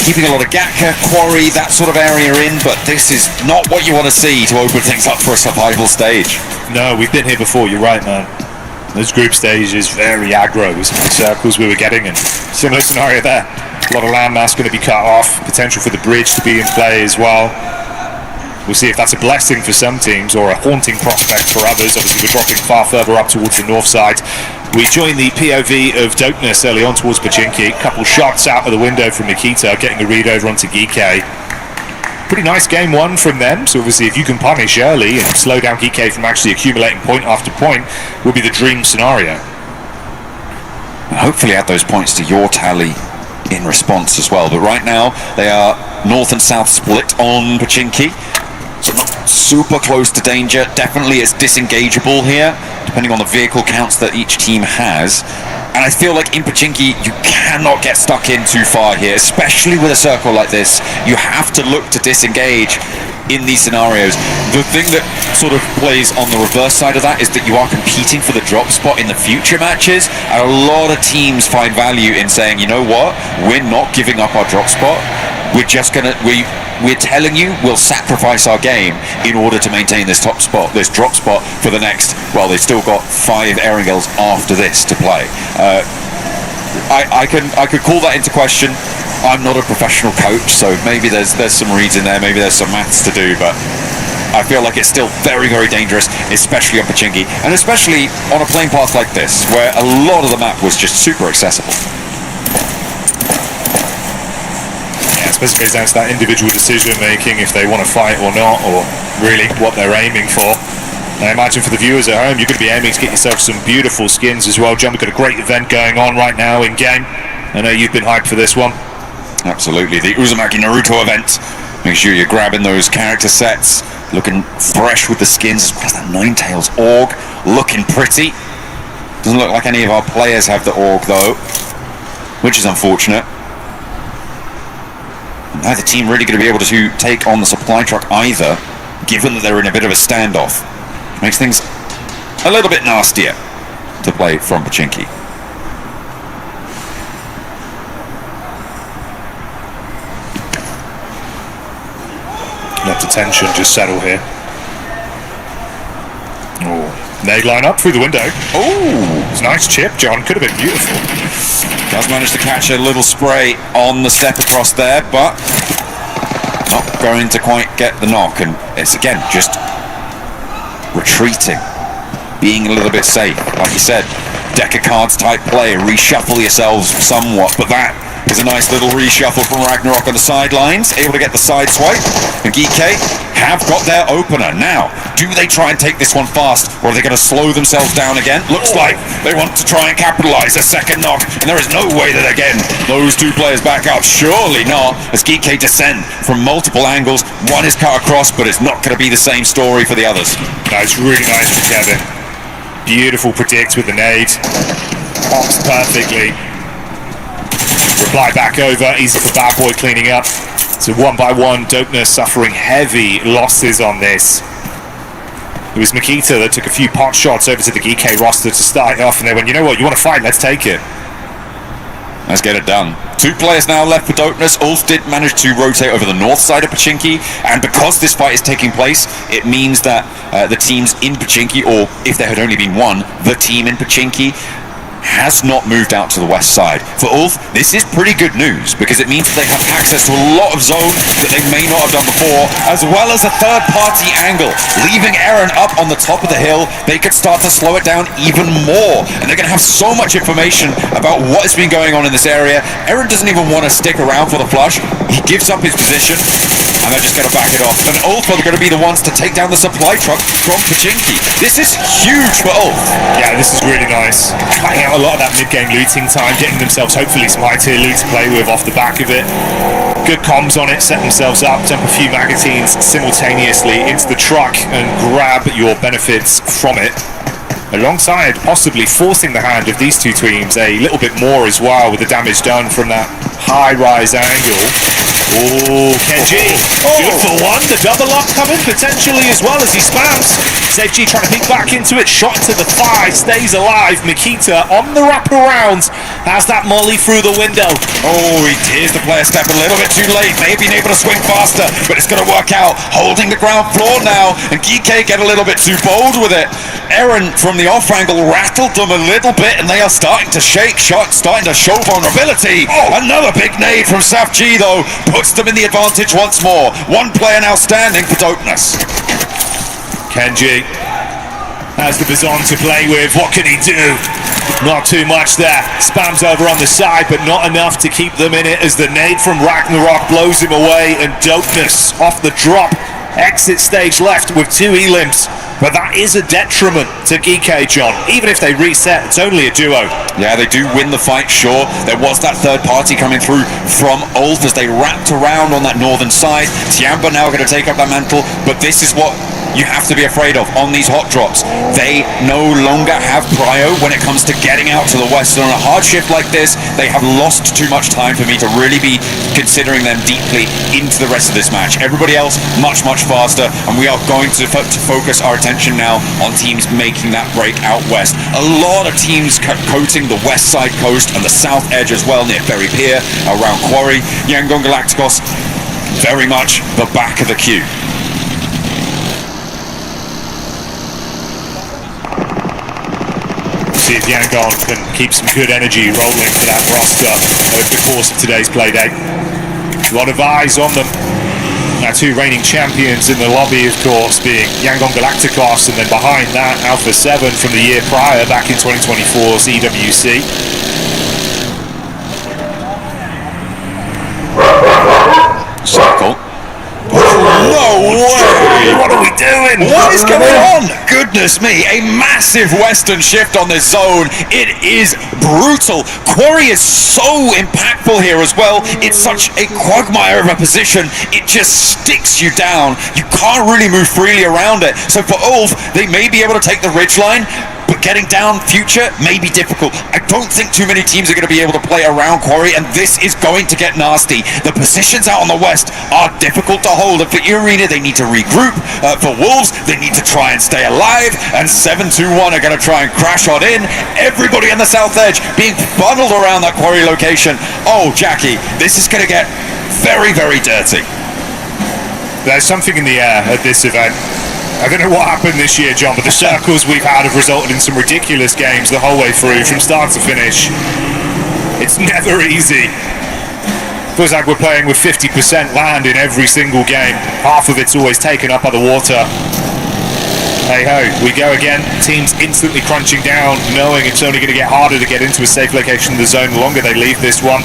keeping a lot of Gatka, Quarry, that sort of area in, but this is not what you want to see to open things up for a survival stage. No, we've been here before, you're right, man. Those group stages, very aggro with some of the circles we were getting, and similar scenario there. A lot of landmass going to be cut off, potential for the bridge to be in play as well. We'll see if that's a blessing for some teams or a haunting prospect for others. Obviously, we're dropping far further up towards the north side. We join the POV of Dopeness early on towards Pachinki. Couple shots out of the window from Nikita, getting a read over onto Geekay. Pretty nice game one from them, so obviously if you can punish early and slow down Geekay from actually accumulating point after point, will be the dream scenario. Hopefully add those points to your tally in response as well, but right now they are north and south split on Pachinki, so not super close to danger. Definitely it's disengageable here, depending on the vehicle counts that each team has. And I feel like in Pachinki, you cannot get stuck in too far here, especially with a circle like this. You have to look to disengage in these scenarios. The thing that sort of plays on the reverse side of that is that you are competing for the drop spot in the future matches, and a lot of teams find value in saying, you know what, we're not giving up our drop spot. We're just gonna, we're telling you we'll sacrifice our game in order to maintain this top spot, this drop spot for the next, well, they've still got 5 Erangels after this to play. I could call that into question. I'm not a professional coach, so maybe there's some reads in there, maybe there's some maths to do, but I feel like it's still very, very dangerous, especially on Pachinki, and especially on a playing path like this, where a lot of the map was just super accessible. Basically down to that individual decision making if they want to fight or not, or really what they're aiming for. And I imagine for the viewers at home, you're going to be aiming to get yourself some beautiful skins as well. John, we've got a great event going on right now in game. I know you've been hyped for this one. Absolutely, the Uzumaki Naruto event. Make sure you're grabbing those character sets, looking fresh with the skins, as well as that Ninetales org, looking pretty. Doesn't look like any of our players have the org though, which is unfortunate. Neither team really going to be able to take on the supply truck either, given that they're in a bit of a standoff. Makes things a little bit nastier to play from Pachinki. Let the tension just settle here. Oh, nade line up through the window. Oh, it's a nice chip, John. Could have been beautiful. Does manage to catch a little spray on the step across there, but not going to quite get the knock. And it's again just retreating, being a little bit safe. Like you said, deck of cards type play, reshuffle yourselves somewhat, but that is a nice little reshuffle from Ragnarok on the sidelines, able to get the side swipe, and Geekay have got their opener. Now, do they try and take this one fast, or are they going to slow themselves down again? Looks like they want to try and capitalize a second knock, and there is no way that, again, those two players back up. Surely not, as Geekay descend from multiple angles. One is cut across, but it's not going to be the same story for the others. That's really nice from Kevin. Beautiful predict with the nade. Pops perfectly. Reply back over, easy for Bad Boy cleaning up. So 1 by 1, Dopeness suffering heavy losses on this. It was Makita that took a few pot shots over to the Geekay roster to start it off, and they went, you know what, you want to fight, let's take it. Let's get it done. 2 players now left for Dopeness. Ulf did manage to rotate over the north side of Pachinki, and because this fight is taking place, it means that the teams in Pachinki, or if there had only been one, the team in Pachinki, has not moved out to the west side. For Ulf, this is pretty good news, because it means that they have access to a lot of zone that they may not have done before, as well as a third-party angle. Leaving Eren up on the top of the hill, they could start to slow it down even more, and they're going to have so much information about what has been going on in this area. Eren doesn't even want to stick around for the flush. He gives up his position, and they're just going to back it off. And Ulf are going to be the ones to take down the supply truck from Pachinki. This is huge for Ulf. Yeah, this is really nice. Cutting out a lot of that mid-game looting time, getting themselves hopefully some high-tier loot to play with off the back of it. Good comms on it, set themselves up, dump a few magazines simultaneously into the truck and grab your benefits from it. Alongside possibly forcing the hand of these two teams a little bit more as well with the damage done from that high-rise angle. Oh, Kenji, good for one. The double up coming potentially as well as he spams. ZG trying to peek back into it. Shot to the thigh, stays alive. Mikita on the wraparound has that molly through the window. Oh, he tears the player step a little bit too late. May have been able to swing faster, but it's going to work out. Holding the ground floor now, and GK get a little bit too bold with it. Aaron from the off angle rattled them a little bit, and they are starting to shake. Shots starting to show vulnerability. Another big nade from Saf G though puts them in the advantage once more. One player now standing for Dopeness. Kenji has the baton to play with. What can he do? Not too much there. Spams over on the side, but not enough to keep them in it as the nade from Ragnarok blows him away, and Dopeness off the drop. Exit stage left with 2 elims. But that is a detriment to GK, John. Even if they reset, it's only a duo. Yeah, they do win the fight, sure. There was that third party coming through from Ulf as they wrapped around on that northern side. Tiamba now going to take up that mantle, but this is what you have to be afraid of on these hot drops. They no longer have prio when it comes to getting out to the west. And on a hard shift like this, they have lost too much time for me to really be considering them deeply into the rest of this match. Everybody else much, much faster, and we are going to focus our attention now on teams making that break out west. A lot of teams coating the west side coast and the south edge as well, near Ferry Pier, around Quarry. Yangon Galacticos, very much the back of the queue. See if Yangon can keep some good energy rolling for that roster over the course of today's play day. A lot of eyes on them. Now 2 reigning champions in the lobby, of course, being Yangon Galacticos, and then behind that Alpha 7 from the year prior, back in 2024's EWC. Circle. No way! What are we doing? What is going on? Goodness me, a massive western shift on this zone. It is brutal. Quarry is so impactful here as well. It's such a quagmire of a position. It just sticks you down. You can't really move freely around it. So for Ulf, they may be able to take the ridgeline, but getting down future may be difficult. I don't think too many teams are going to be able to play around Quarry, and this is going to get nasty. The positions out on the west are difficult to hold, and for Arena, they need to regroup. For Wolves, they need to try and stay alive, and 7-2-1 are going to try and crash on in. Everybody on the south edge being funneled around that Quarry location. Oh, Jackie, this is going to get very, very dirty. There's something in the air at this event. I don't know what happened this year, John, but the circles we've had have resulted in some ridiculous games the whole way through, from start to finish. It's never easy. Feels like we're playing with 50% land in every single game. Half of it's always taken up by the water. Hey ho, we go again. Teams instantly crunching down, knowing it's only going to get harder to get into a safe location in the zone the longer they leave this one.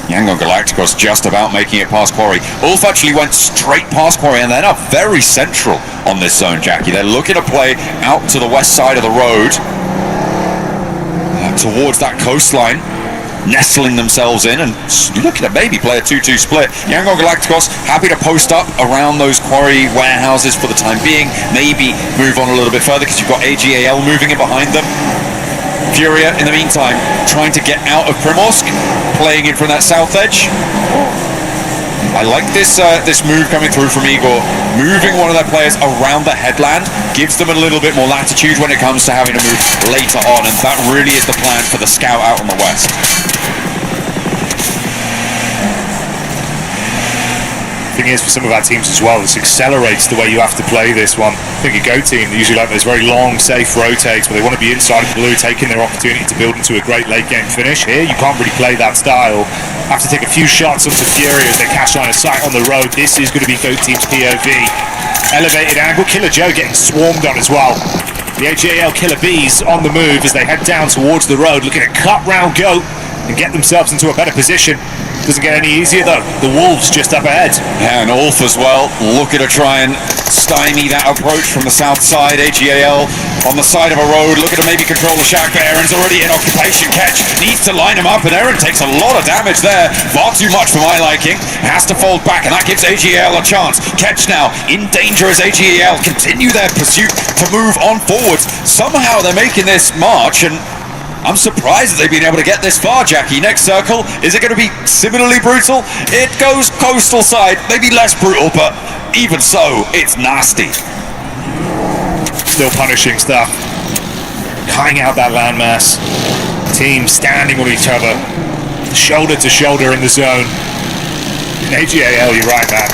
Yangon Galacticos just about making it past Quarry. Ulf actually went straight past Quarry, and they're now very central on this zone, Jackie. They're looking to play out to the west side of the road, towards that coastline, nestling themselves in and looking at maybe play a 2-2 split. Yangon Galacticos happy to post up around those Quarry warehouses for the time being, maybe move on a little bit further because you've got AGAL moving in behind them. Furia, in the meantime, trying to get out of Primorsk, playing in from that south edge. I like this this move coming through from Igor. Moving one of their players around the headland gives them a little bit more latitude when it comes to having to move later on, and that really is the plan for the scout out on the west. Thing is, for some of our teams as well, this accelerates the way you have to play this one. I think a Go team, they usually like those very long, safe rotates where they want to be inside of the blue, taking their opportunity to build into a great late game finish. Here, you can't really play that style. Have to take a few shots onto Fury as they catch line of sight on the road. This is going to be Go team's POV. Elevated angle, Killer Joe getting swarmed on as well. The AGAL Killer Bees on the move as they head down towards the road, looking to cut round Go and get themselves into a better position. Doesn't get any easier though. The Wolves just up ahead. Yeah, and Ulf as well, looking to try and stymie that approach from the south side. AGAL on the side of a road, looking to maybe control the shack, but Aaron's already in occupation. Ketch needs to line him up, and Aaron takes a lot of damage there. Far too much for my liking. Has to fold back, and that gives AGAL a chance. Ketch now in danger as AGAL continue their pursuit to move on forwards. Somehow they're making this march, and I'm surprised that they've been able to get this far, Jackie. Next circle, is it going to be similarly brutal? It goes coastal side, maybe less brutal, but even so, it's nasty. Still punishing stuff. Cutting out that landmass. Teams standing on each other, shoulder to shoulder in the zone. In AGAL, you're right, man.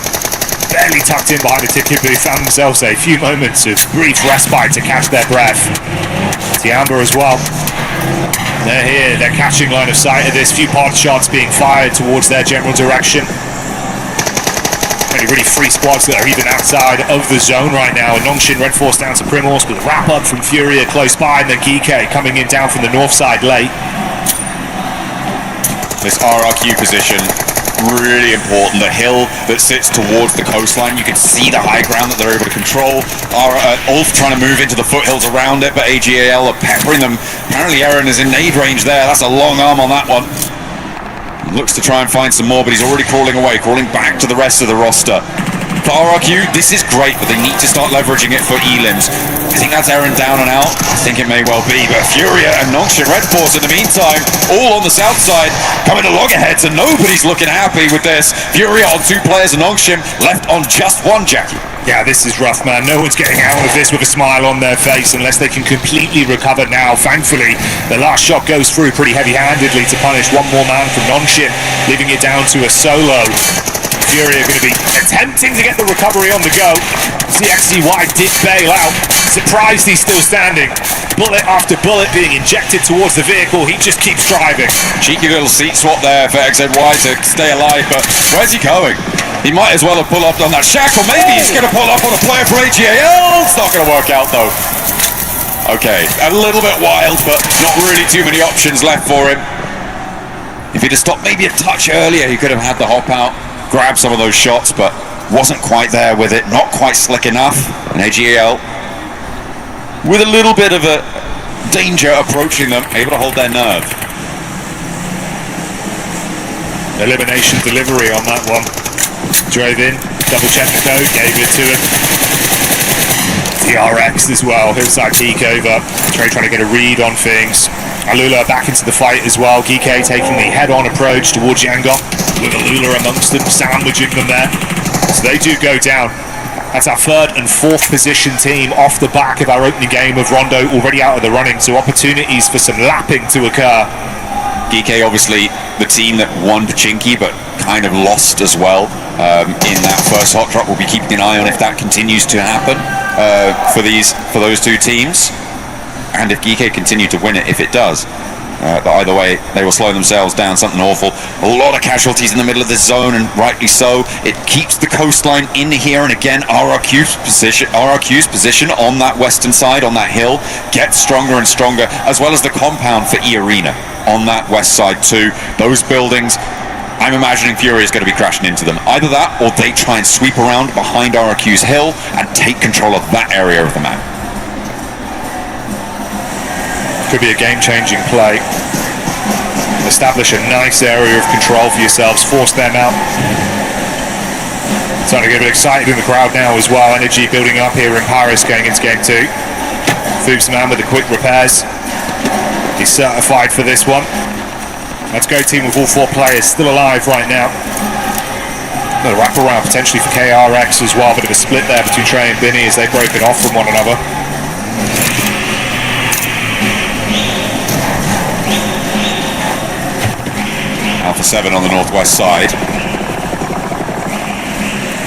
Barely tucked in behind the ticket booth, found themselves a few moments of brief respite to catch their breath. Tiamba as well. They're here, they're catching line of sight of this. Few pod shots being fired towards their general direction. Only really three squads that are even outside of the zone right now. And Nongshin red force down to Primorsk with a wrap up from Furia close by, and then Gike coming in down from the north side late. This RRQ position, really important. The hill that sits towards the coastline, you can see the high ground that they're able to control. Ulf trying to move into the foothills around it, but AGAL are peppering them. Apparently Eren is in nade range there. That's a long arm on that one. Looks to try and find some more, but he's already crawling away, crawling back to the rest of the roster. For RRQ, this is great, but they need to start leveraging it for elims. I think that's Eren down and out. I think it may well be, but Furia and Nongshin red force in the meantime, all on the south side, coming to loggerheads, and nobody's looking happy with this. Furia on 2 players and Nongshin left on just 1, Jackie. Yeah, this is rough, man. No one's getting out of this with a smile on their face unless they can completely recover now. Thankfully, the last shot goes through pretty heavy-handedly to punish one more man from Nongshin, leaving it down to a solo. Fury are going to be attempting to get the recovery on the go. CXCY did bail out. Surprised he's still standing. Bullet after bullet being injected towards the vehicle. He just keeps driving. Cheeky little seat swap there for XZY to stay alive, but where's he going? He might as well have pulled up on that shack, or maybe he's going to pull up on a player for AGAL. It's not going to work out, though. Okay, a little bit wild, but not really too many options left for him. If he'd have stopped maybe a touch earlier, he could have had the hop out, grab some of those shots, but wasn't quite there with it, not quite slick enough. And AGAL, with a little bit of a danger approaching them, able to hold their nerve. Elimination delivery on that one. Drove in, double checked the code, gave it to him. TRX as well, hillside peek over. Trey trying to get a read on things. Alula back into the fight as well. Gike taking the head-on approach towards Yangon, with Alula amongst them, sandwiching them there. So they do go down. That's our 3rd and 4th position team off the back of our opening game of Rondo already out of the running, so opportunities for some lapping to occur. Gike obviously the team that won Pachinki, but kind of lost as well in that first hot drop. We'll be keeping an eye on if that continues to happen for those 2 teams, and if Gike continue to win it, if it does. But either way, they will slow themselves down, something awful. A lot of casualties in the middle of this zone, and rightly so. It keeps the coastline in here, and again, RRQ's position on that western side, on that hill, gets stronger and stronger, as well as the compound for E-Arena on that west side too. Those buildings, I'm imagining Fury is going to be crashing into them. Either that, or they try and sweep around behind RRQ's hill and take control of that area of the map. Could be a game-changing play. Establish a nice area of control for yourselves, force them out. Starting to get a bit excited in the crowd now as well. Energy building up here in Paris going into game 2. Foobs man with the quick repairs. He's certified for this one. Let's go team with all 4 players still alive right now. Another wraparound potentially for KRX as well. Bit of a split there between Trey and Binny as they broke it off from one another. Alpha 7 on the northwest side,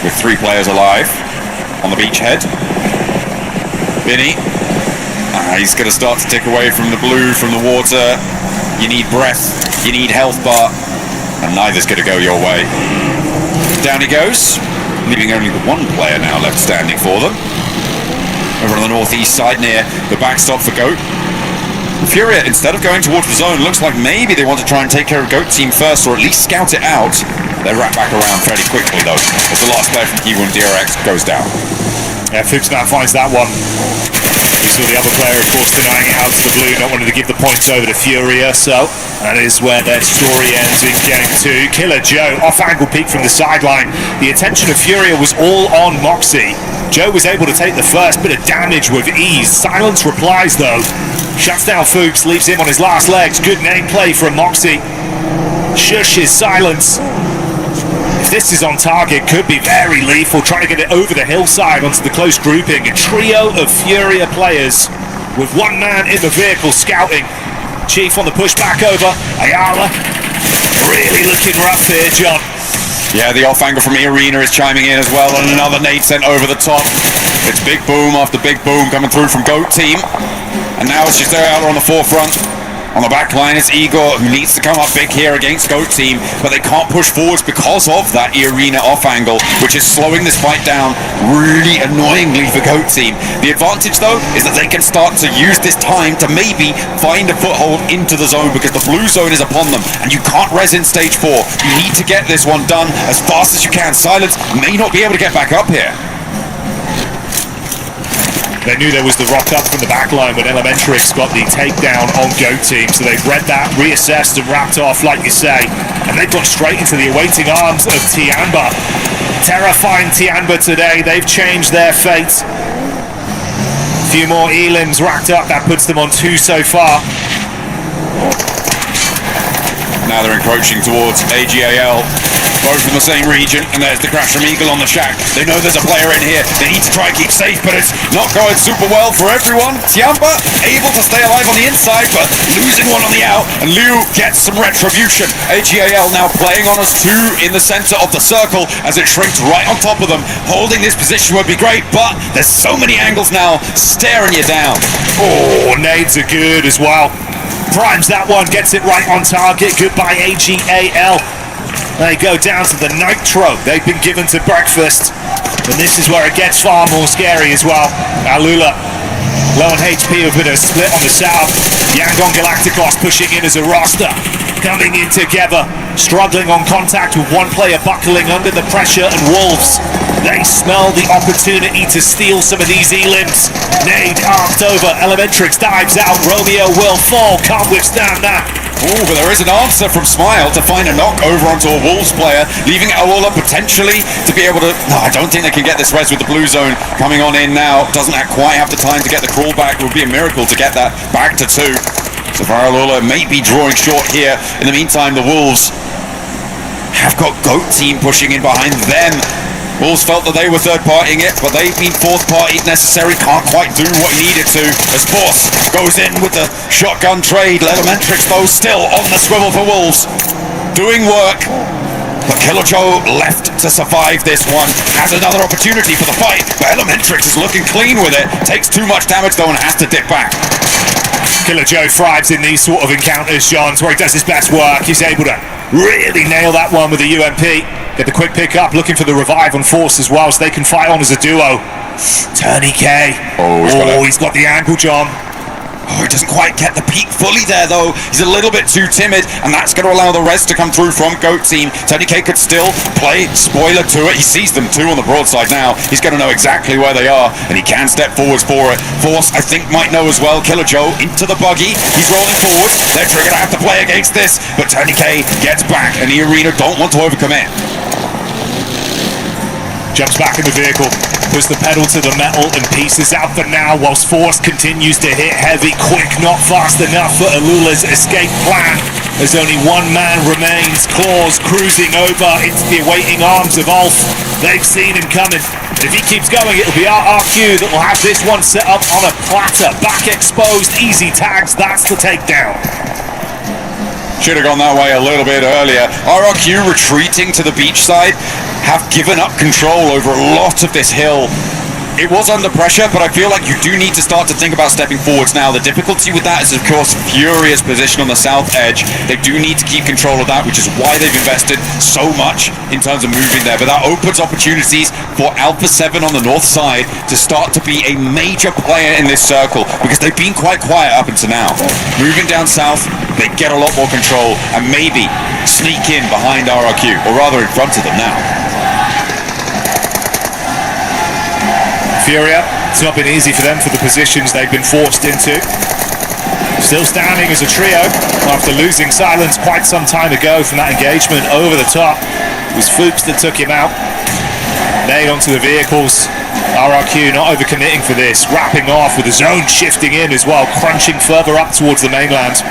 with 3 players alive on the beachhead. Binny, he's going to start to tick away from the blue, from the water. You need breath, you need health bar, and neither's going to go your way. Down he goes, leaving only the 1 player now left standing for them. Over on the northeast side near the backstop for GOAT. Furia, instead of going towards the zone, looks like maybe they want to try and take care of GOAT team first, or at least scout it out. They wrap back around fairly quickly though, as the last player from Kiwoom DRX goes down. Yeah, Foobsman finds that one. We saw the other player, of course, denying it out to the blue, not wanting to give the points over to Furia, so that is where their story ends in game 2. Killer Joe, off-angle peek from the sideline. The attention of Furia was all on Moxie. Joe was able to take the first bit of damage with ease. Silence replies, though. Shuts down Fuchs, leaves him on his last legs. Good name play from Moxie. Shush his silence. If this is on target, could be very lethal. Trying to get it over the hillside onto the close grouping. A trio of Furia players with one man in the vehicle scouting. Chief on the push back over. Ayala really looking rough here, John. Yeah, the off angle from Arena is chiming in as well, and another nade sent over the top. It's big boom after big boom coming through from GOAT team. And now it's just Ayala on the forefront. On the back line, it's Igor who needs to come up big here against GOAT team, but they can't push forwards because of that Arena off angle, which is slowing this fight down really annoyingly for GOAT team. The advantage, though, is that they can start to use this time to maybe find a foothold into the zone, because the blue zone is upon them, and you can't res in stage 4. You need to get this one done as fast as you can. Silence may not be able to get back up here. They knew there was the rock up from the back line when Elementrix got the takedown on GOAT team, so they've read that, reassessed and wrapped off, like you say, and they've gone straight into the awaiting arms of Tianba. Terrifying Tianba today. They've changed their fate. A few more elims racked up. That puts them on 2 so far. Now they're encroaching towards AGAL, both from the same region, and there's the crash from Eagle on the shack. They know there's a player in here. They need to try and keep safe, but it's not going super well for everyone. Tiamba able to stay alive on the inside, but losing one on the out, and Liu gets some retribution. AGAL now playing on us 2 in the center of the circle as it shrinks right on top of them. Holding this position would be great, but there's so many angles now staring you down. Oh, nades are good as well. Primes that one, gets it right on target. Goodbye AGAL. They go down to the nitro they've been given to breakfast, and this is where it gets far more scary as well. Alula low on HP with a bit of split on the south. Yangon Galacticos pushing in as a roster, coming in together, struggling on contact with one player buckling under the pressure, and Wolves, they smell the opportunity to steal some of these elims. Nade arced over, Elementrix dives out, Romeo will fall, can't withstand that. Oh, but there is an answer from Smile to find a knock over onto a Wolves player, leaving Aola potentially to be able to... No, I don't think they can get this res with the blue zone coming on in now. Doesn't quite have the time to get the crawl back. It would be a miracle to get that back to 2. So Aola may be drawing short here. In the meantime, the Wolves have got GOAT team pushing in behind them. Wolves felt that they were third-partying it, but they've been fourth-partied necessary. Can't quite do what he needed to. As Force goes in with the shotgun trade. Elementrix, though, still on the swivel for Wolves. Doing work. But Killer Joe left to survive this one. Has another opportunity for the fight, but Elementrix is looking clean with it. Takes too much damage, though, and has to dip back. Killer Joe thrives in these sort of encounters, John, where he does his best work. He's able to really nail that one with the UMP. Get the quick pick up, looking for the revive on Force as well, so they can fight on as a duo. Turney K. He's got the angle, John. Oh, he doesn't quite get the peak fully there, though. He's a little bit too timid, and that's going to allow the rest to come through from GOAT team. Tony K could still play spoiler to it. He sees them 2 on the broadside now. He's going to know exactly where they are, and he can step forwards for it. Force, I think, might know as well. Killer Joe into the buggy. He's rolling forward. They're going to have to play against this, but Tony K gets back, and the Arena don't want to overcommit. Jumps back in the vehicle, puts the pedal to the metal and pieces out for now, whilst Force continues to hit heavy. Quick, not fast enough for Alula's escape plan, as only one man remains. Claws cruising over into the awaiting arms of Ulf. They've seen him coming. If he keeps going, it'll be RRQ that will have this one set up on a platter. Back exposed, easy tags, that's the takedown. Should have gone that way a little bit earlier. RRQ retreating to the beach side, have given up control over a lot of this hill. It was under pressure, but I feel like you do need to start to think about stepping forwards now. The difficulty with that is, of course, Furious position on the south edge. They do need to keep control of that, which is why they've invested so much in terms of moving there. But that opens opportunities for Alpha 7 on the north side to start to be a major player in this circle, because they've been quite quiet up until now. Moving down south, they get a lot more control and maybe sneak in behind RRQ, or rather in front of them now. Furia, it's not been easy for them for the positions they've been forced into. Still standing as a trio after losing Silence quite some time ago from that engagement over the top. It was Fuchs that took him out. Nade onto the vehicles. RRQ not overcommitting for this, wrapping off with the zone shifting in as well, crunching further up towards the mainland.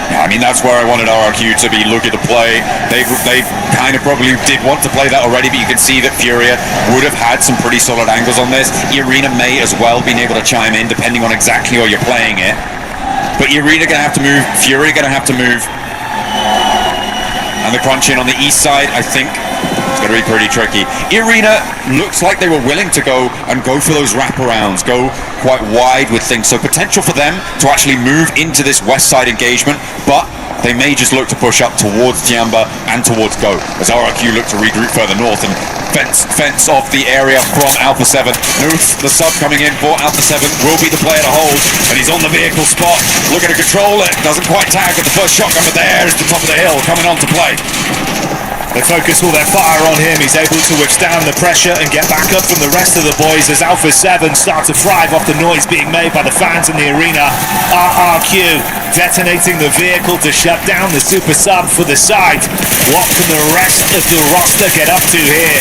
I mean, that's where I wanted RRQ to be looking to play. They kind of probably did want to play that already, but you can see that Furia would have had some pretty solid angles on this. Irina may as well been able to chime in depending on exactly how you're playing it. But Irina going to have to move, Furia going to have to move. And the crunch in on the east side, I think, it's going to be pretty tricky. Irina looks like they were willing to go for those wraparounds, go quite wide with things. So potential for them to actually move into this west side engagement, but they may just look to push up towards Tiamba and towards Go, as RRQ look to regroup further north and fence off the area from Alpha 7. Nuth, the sub coming in for Alpha 7, will be the player to hold, and he's on the vehicle spot, looking to control it, doesn't quite tag with the first shotgun, but there's the top of the hill coming on to play. They focus all their fire on him. He's able to withstand the pressure and get back up from the rest of the boys as Alpha 7 start to thrive off the noise being made by the fans in the arena. RRQ detonating the vehicle to shut down the super sub for the side. What can the rest of the roster get up to here?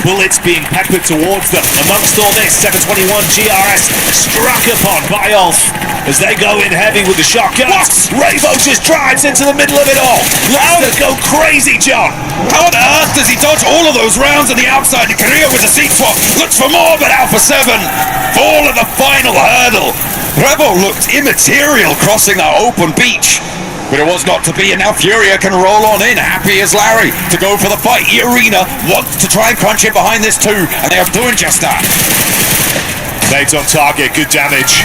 Bullets being peppered towards them. Amongst all this, 721 GRS struck upon by Ulf as they go in heavy with the shotguns. Ravo just drives into the middle of it all. Let's go crazy, John. How on earth does he dodge all of those rounds on the outside? And Korea with the seat swap looks for more, but Alpha 7 fall at the final hurdle. Revo looked immaterial crossing that open beach, but it was not to be, and now Furia can roll on in, happy as Larry, to go for the fight. Irina wants to try and crunch it behind this too, and they are doing just that. Nades on target, good damage.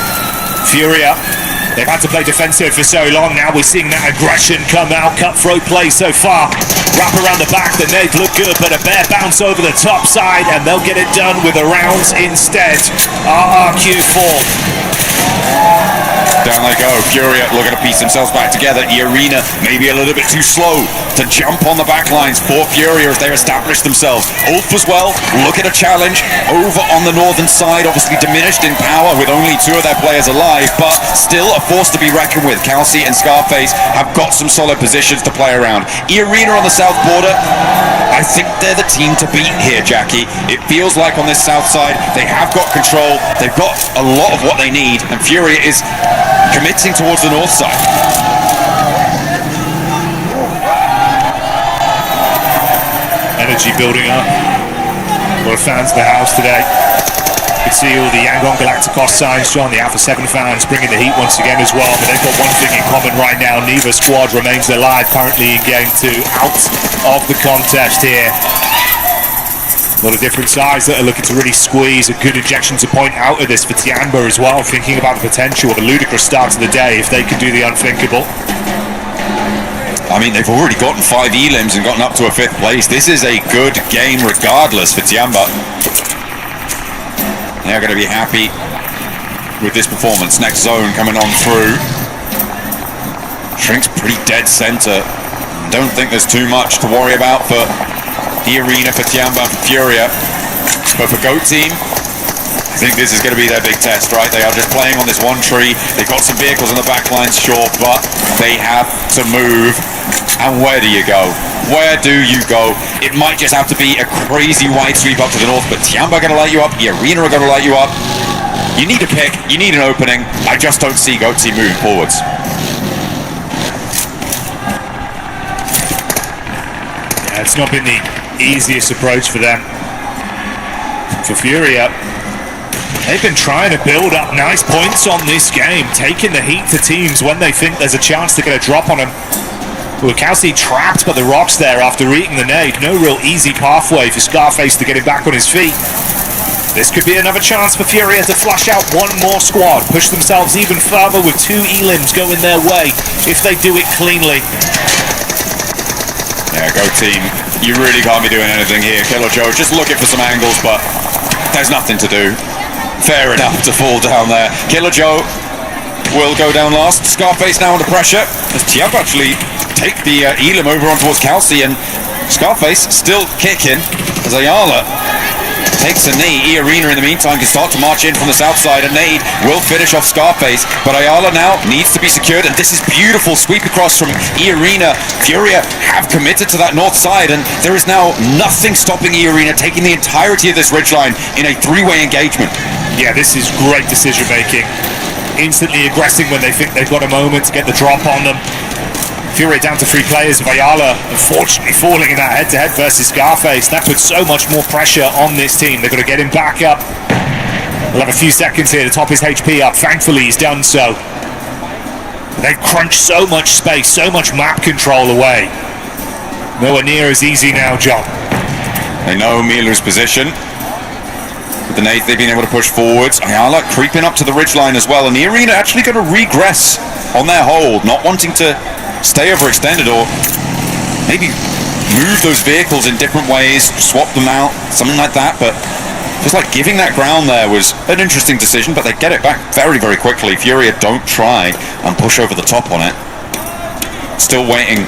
Furia, they've had to play defensive for so long now. We're seeing that aggression come out. Cutthroat play so far. Wrap around the back, the nades look good, but a bare bounce over the top side, and they'll get it done with the rounds instead. RRQ fall. Down they go. Furia looking to piece themselves back together. Irina maybe a little bit too slow to jump on the back lines for Furia as they establish themselves. Ulf as well, look at a challenge over on the northern side, obviously diminished in power with only 2 of their players alive, but still a force to be reckoned with. Kelsey and Scarface have got some solid positions to play around. Irina on the south border, I think they're the team to beat here, Jackie. It feels like on this south side, they have got control, they've got a lot of what they need, and Furia is committing towards the north side. Energy building up. A lot of fans in the house today. You can see all the Yangon Galacticos signs, John. The Alpha 7 fans bringing the heat once again as well. But they've got one thing in common right now. Neither squad remains alive currently in Game 2. Out of the contest here. A lot of different sides that are looking to really squeeze. A good injection to point out of this for Tiamba as well. Thinking about the potential of a ludicrous start to the day if they can do the unthinkable. I mean, they've already gotten 5 elims and gotten up to a 5th place. This is a good game regardless for Tiamba. They're going to be happy with this performance. Next zone coming on through. Shrink's pretty dead center. Don't think there's too much to worry about for the arena, for Tiamba, for Furia. But for Goat Team, I think this is going to be their big test, right? They are just playing on this one tree. They've got some vehicles on the back lines, sure, but they have to move. And where do you go? Where do you go? It might just have to be a crazy wide sweep up to the north, but Tiamba are going to light you up, the arena are going to light you up. You need a pick, you need an opening. I just don't see Goat Team moving forwards. Yeah, it's not been the easiest approach for them. For Furia, they've been trying to build up nice points on this game, taking the heat to teams when they think there's a chance to get a drop on them. Kelsey trapped by the rocks there after eating the nade. No real easy pathway for Scarface to get him back on his feet. This could be another chance for Furia to flush out one more squad, push themselves even further with 2 elims going their way if they do it cleanly. Yeah, Go Team, you really can't be doing anything here. Killer Joe just looking for some angles, but there's nothing to do. Fair enough to fall down there. Killer Joe will go down last. Scarface now under pressure as Tiamba actually take the elim over on towards Kelsey, and Scarface still kicking as Ayala takes a knee. E-Arena in the meantime can start to march in from the south side. A nade will finish off Scarface, but Ayala now needs to be secured, and this is beautiful. Sweep across from E-Arena. Furia have committed to that north side, and there is now nothing stopping E-Arena taking the entirety of this ridgeline in a three-way engagement. Yeah, this is great decision making. Instantly aggressing when they think they've got a moment to get the drop on them. Furia down to 3 players. Ayala unfortunately falling in that head-to-head versus Scarface. That puts so much more pressure on this team. They've got to get him back up. We'll have a few seconds here to top his HP up. Thankfully he's done so. They've crunched so much space, so much map control away. Nowhere near as easy now, John. They know Milu's position. With the nades they've been able to push forwards. Ayala creeping up to the ridgeline as well, and the Arena actually going to regress on their hold, not wanting to stay overextended or maybe move those vehicles in different ways, swap them out, something like that. But just like giving that ground there was an interesting decision, but they get it back very, very quickly. Furia don't try and push over the top on it. Still waiting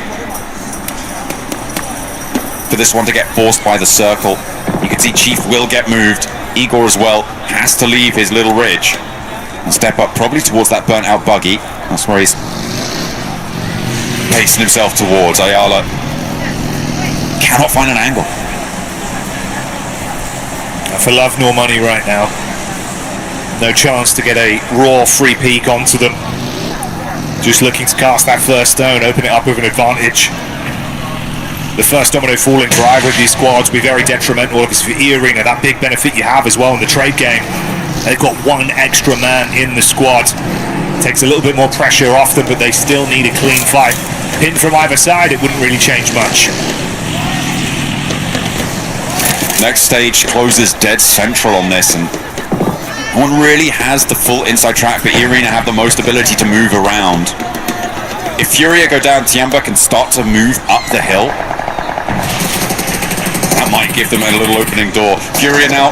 for this one to get forced by the circle. You can see Chief will get moved. Igor as well has to leave his little ridge and step up probably towards that burnt out buggy. That's where he's pacing himself towards. Ayala cannot find an angle. For love nor money right now. No chance to get a raw free peek onto them. Just looking to cast that first stone, open it up with an advantage. The first domino falling for either of these squads will be very detrimental. Obviously for E-Arena, that big benefit you have as well in the trade game. They've got one extra man in the squad. Takes a little bit more pressure off them, but they still need a clean fight. Pin from either side, it wouldn't really change much. Next stage closes dead central on this, and no one really has the full inside track, but E-Arena have the most ability to move around. If Furia go down, Tiamba can start to move up the hill. That might give them a little opening door. Furia now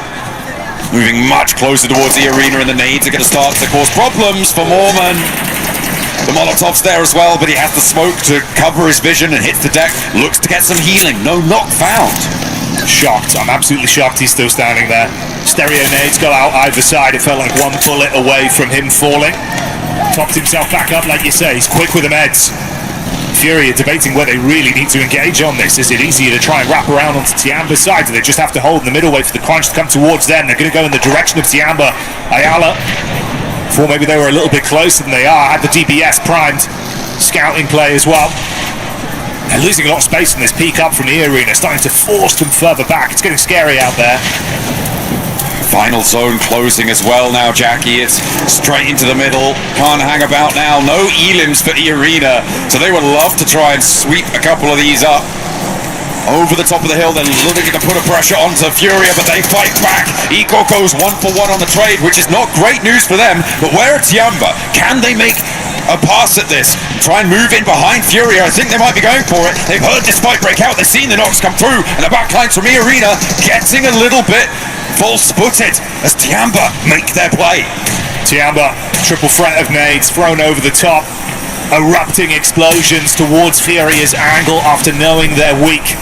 moving much closer towards the Arena, and the nades are going to start to cause problems for Mormon. The Molotov's there as well, but he has the smoke to cover his vision and hits the deck. Looks to get some healing. No knock found. Shocked. I'm absolutely shocked he's still standing there. Stereo nades go out either side. It felt like one bullet away from him falling. Topped himself back up, like you say. He's quick with the meds. Furia debating where they really need to engage on this. Is it easier to try and wrap around onto Tiamba's side? Do they just have to hold in the middle, wait for the crunch to come towards them? They're going to go in the direction of Tiamba. Ayala, before maybe they were a little bit closer than they are, had the DBS primed. Scouting play as well. They're losing a lot of space in this peak up from the Arena, starting to force them further back. It's getting scary out there. Final zone closing as well now, Jackie. It's straight into the middle. Can't hang about now. No elims for E-Arena, so they would love to try and sweep a couple of these up. Over the top of the hill, they're looking to put a pressure onto Furia, but they fight back. Igor goes 1-for-1 on the trade, which is not great news for them. But where are Tiamba? Can they make a pass at this? Try and move in behind Furia. I think they might be going for it. They've heard this fight break out. They've seen the knocks come through, and the backlines from E-Arena getting a little bit false-footed as Tiamba make their play. Tiamba, triple threat of nades thrown over the top. Erupting explosions towards Furia's angle after knowing they're weak.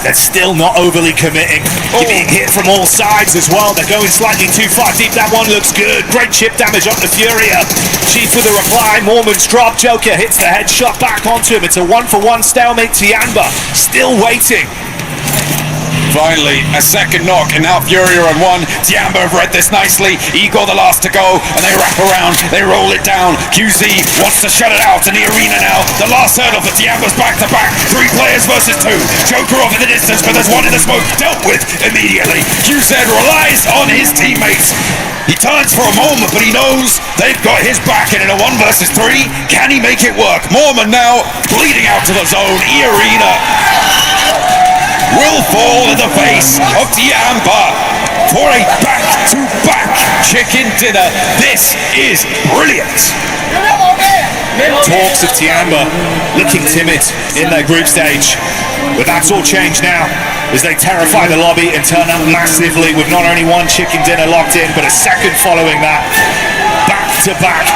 They're still not overly committing. Getting hit from all sides as well. They're going slightly too far deep. That one looks good. Great chip damage up to Furia. Chief with a reply. Mormon's drop. Joker hits the headshot back onto him. It's a 1-for-1 stalemate. Tiamba still waiting. Finally, a second knock, and now Furia on one. Tiamba have read this nicely. Igor the last to go, and they wrap around, they roll it down. QZ wants to shut it out in the Arena now. The last hurdle for Tiamba's back-to-back. 3 players versus 2. Joker off in the distance, but there's one in the smoke. Dealt with immediately. QZ relies on his teammates. He turns for a moment, but he knows they've got his back, and in a 1 versus 3, can he make it work? Mormon now bleeding out to the zone. E-Arena will fall in the face of Tiamba for a back-to-back chicken dinner. This is brilliant. Talks of Tiamba looking timid in their group stage, but that's all changed now as they terrify the lobby and turn up massively with not only 1 chicken dinner locked in, but a second following that. Back-to-back.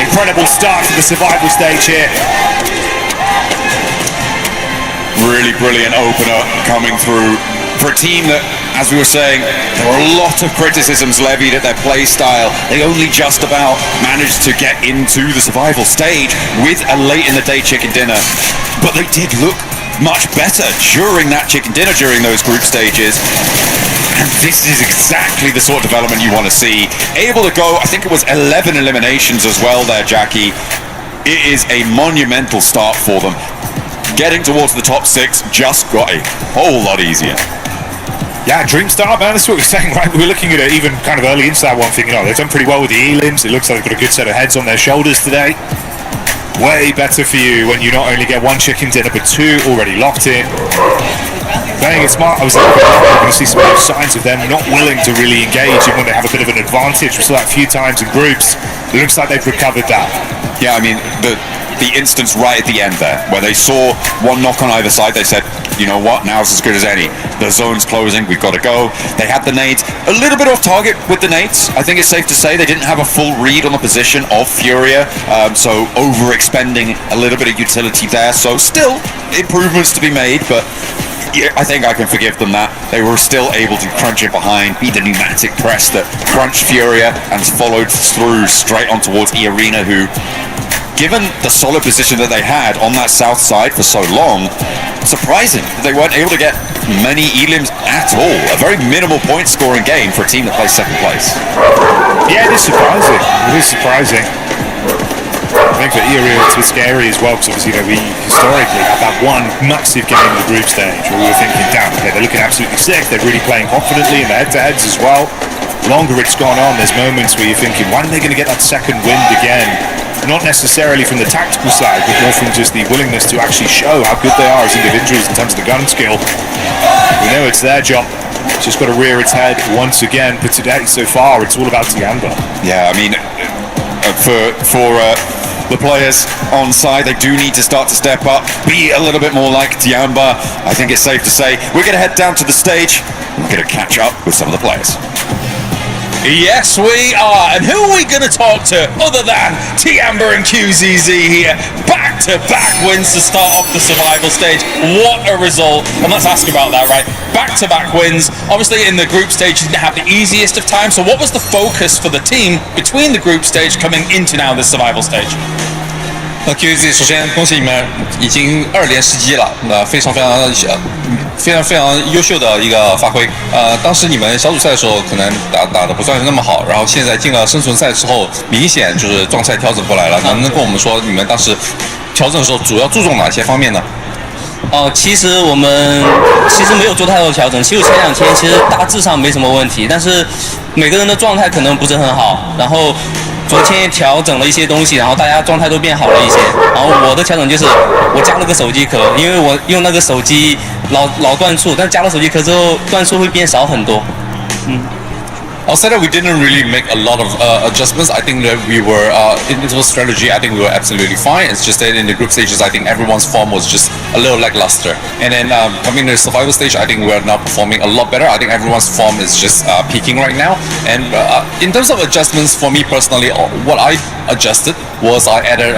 Incredible start to the survival stage here. Really brilliant opener coming through for a team that, as we were saying, there were a lot of criticisms levied at their play style. They only just about managed to get into the survival stage with a late in the day chicken dinner, but they did look much better during that chicken dinner, during those group stages. And this is exactly the sort of development you want to see. Able to go, I think it was 11 eliminations as well there, Jackie. It is a monumental start for them. Getting towards the top 6 just got a whole lot easier. Yeah, dream start, man. That's what we're saying, right? We were looking at it even kind of early into that one, thinking, oh, they've done pretty well with the elims. It looks like they've got a good set of heads on their shoulders today. Way better for you when you not only get 1 chicken dinner, but 2 already locked in. Playing it smart, I was thinking we're going to see some of those signs of them not willing to really engage even when they have a bit of an advantage. We saw that a few times in groups. It looks like they've recovered that. Yeah, I mean, the instance right at the end there, where they saw 1 knock on either side, they said, you know what, now's as good as any. The zone's closing, we've got to go. They had the nades, a little bit off target with the nades. I think it's safe to say they didn't have a full read on the position of Furia, so overexpending a little bit of utility there. So still improvements to be made, but yeah, I think I can forgive them that. They were still able to crunch it behind, be the pneumatic press that crunched Furia and followed through straight on towards E-Arena, who, given the solid position that they had on that south side for so long, surprising that they weren't able to get many elims at all. A very minimal point scoring game for a team that plays 2nd place. Yeah, it is surprising. It is surprising. I think for E-Arena it's a bit scary as well, because obviously, we historically had that one massive game in the group stage where we were thinking, damn, okay, they're looking absolutely sick. They're really playing confidently in the head-to-heads as well. Longer it's gone on, there's moments where you're thinking, when are they going to get that second wind again? Not necessarily from the tactical side, but more from just the willingness to actually show how good they are as individuals in terms of the gun skill. We know it's their job. It's just got to rear its head once again. But today, so far, it's all about Tiamba. Yeah, I mean, for the players on side, they do need to start to step up, be a little bit more like Tiamba. I think it's safe to say we're going to head down to the stage and we're going to catch up with some of the players. Yes, we are. And who are we going to talk to other than Tiamba and QZZ here? Back-to-back wins to start off the survival stage. What a result. And let's ask about that, right? Back-to-back wins. Obviously, in the group stage, you didn't have the easiest of time. So what was the focus for the team between the group stage coming into now this survival stage? QZ 首先恭喜你们已经2连失机了，非常优秀的一个发挥。当时你们小组赛的时候可能打得不算是那么好，然后现在进了生存赛之后，明显就是状态调整过来了。能不能跟我们说你们当时调整的时候主要注重哪些方面呢？其实我们没有做太多的调整。其实前2天其实大致上没什么问题，但是每个人的状态可能不是很好。然后昨天调整了一些东西，然后大家状态都变好了一些。然后我的调整就是我加了个手机壳，因为我用那个手机老断触，但加了手机壳之后断触会变少很多。I'll say that we didn't really make a lot of adjustments. I think that we were in terms of strategy. I think we were absolutely fine. It's just that in the group stages, I think everyone's form was just a little lackluster. And then coming to the survival stage, I think we're now performing a lot better. I think everyone's form is just peaking right now. And in terms of adjustments, for me personally, what I adjusted was I added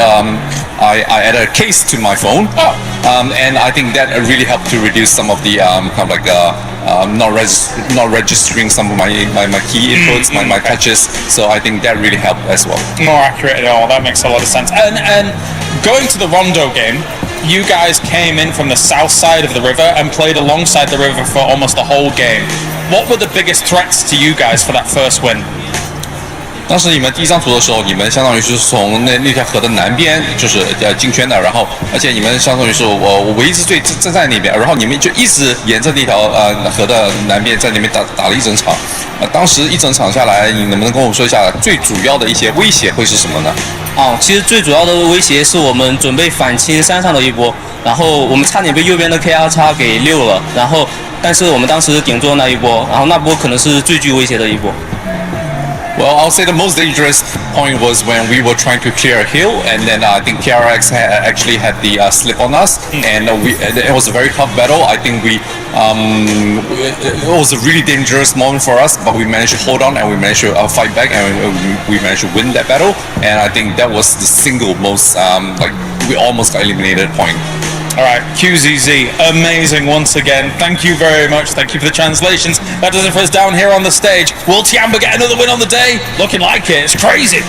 a case to my phone, and I think that really helped to reduce some of the kind of like not registering some of my key inputs, my touches. So I think that really helped as well. More accurate at all. That makes a lot of sense. And going to the Rondo game, you guys came in from the south side of the river and played alongside the river for almost the whole game. What were the biggest threats to you guys for that first win? 当时你们第一张图的时候，你们相当于是从那条河的南边，就是进圈的，然后而且你们相当于是我唯一支队站在那边，然后你们就一直沿着那条河的南边在那边打了一整场。当时一整场下来，你能不能跟我说一下最主要的一些威胁会是什么呢？其实最主要的威胁是我们准备反清山上的一波，然后我们差点被右边的 KR 叉给溜了，然后但是我们当时顶住了那一波，然后那波可能是最具威胁的一波。Well, I'll say the most dangerous point was when we were trying to clear a hill, and then I think KRX actually had the slip on us, and it was a very tough battle. I think it was a really dangerous moment for us, but we managed to hold on and we managed to fight back, and we managed to win that battle. And I think that was the single most we almost got eliminated point. All right, QZZ, amazing once again. Thank you very much. Thank you for the translations. That does it for us down here on the stage. Will Tiamba get another win on the day? Looking like it. It's crazy.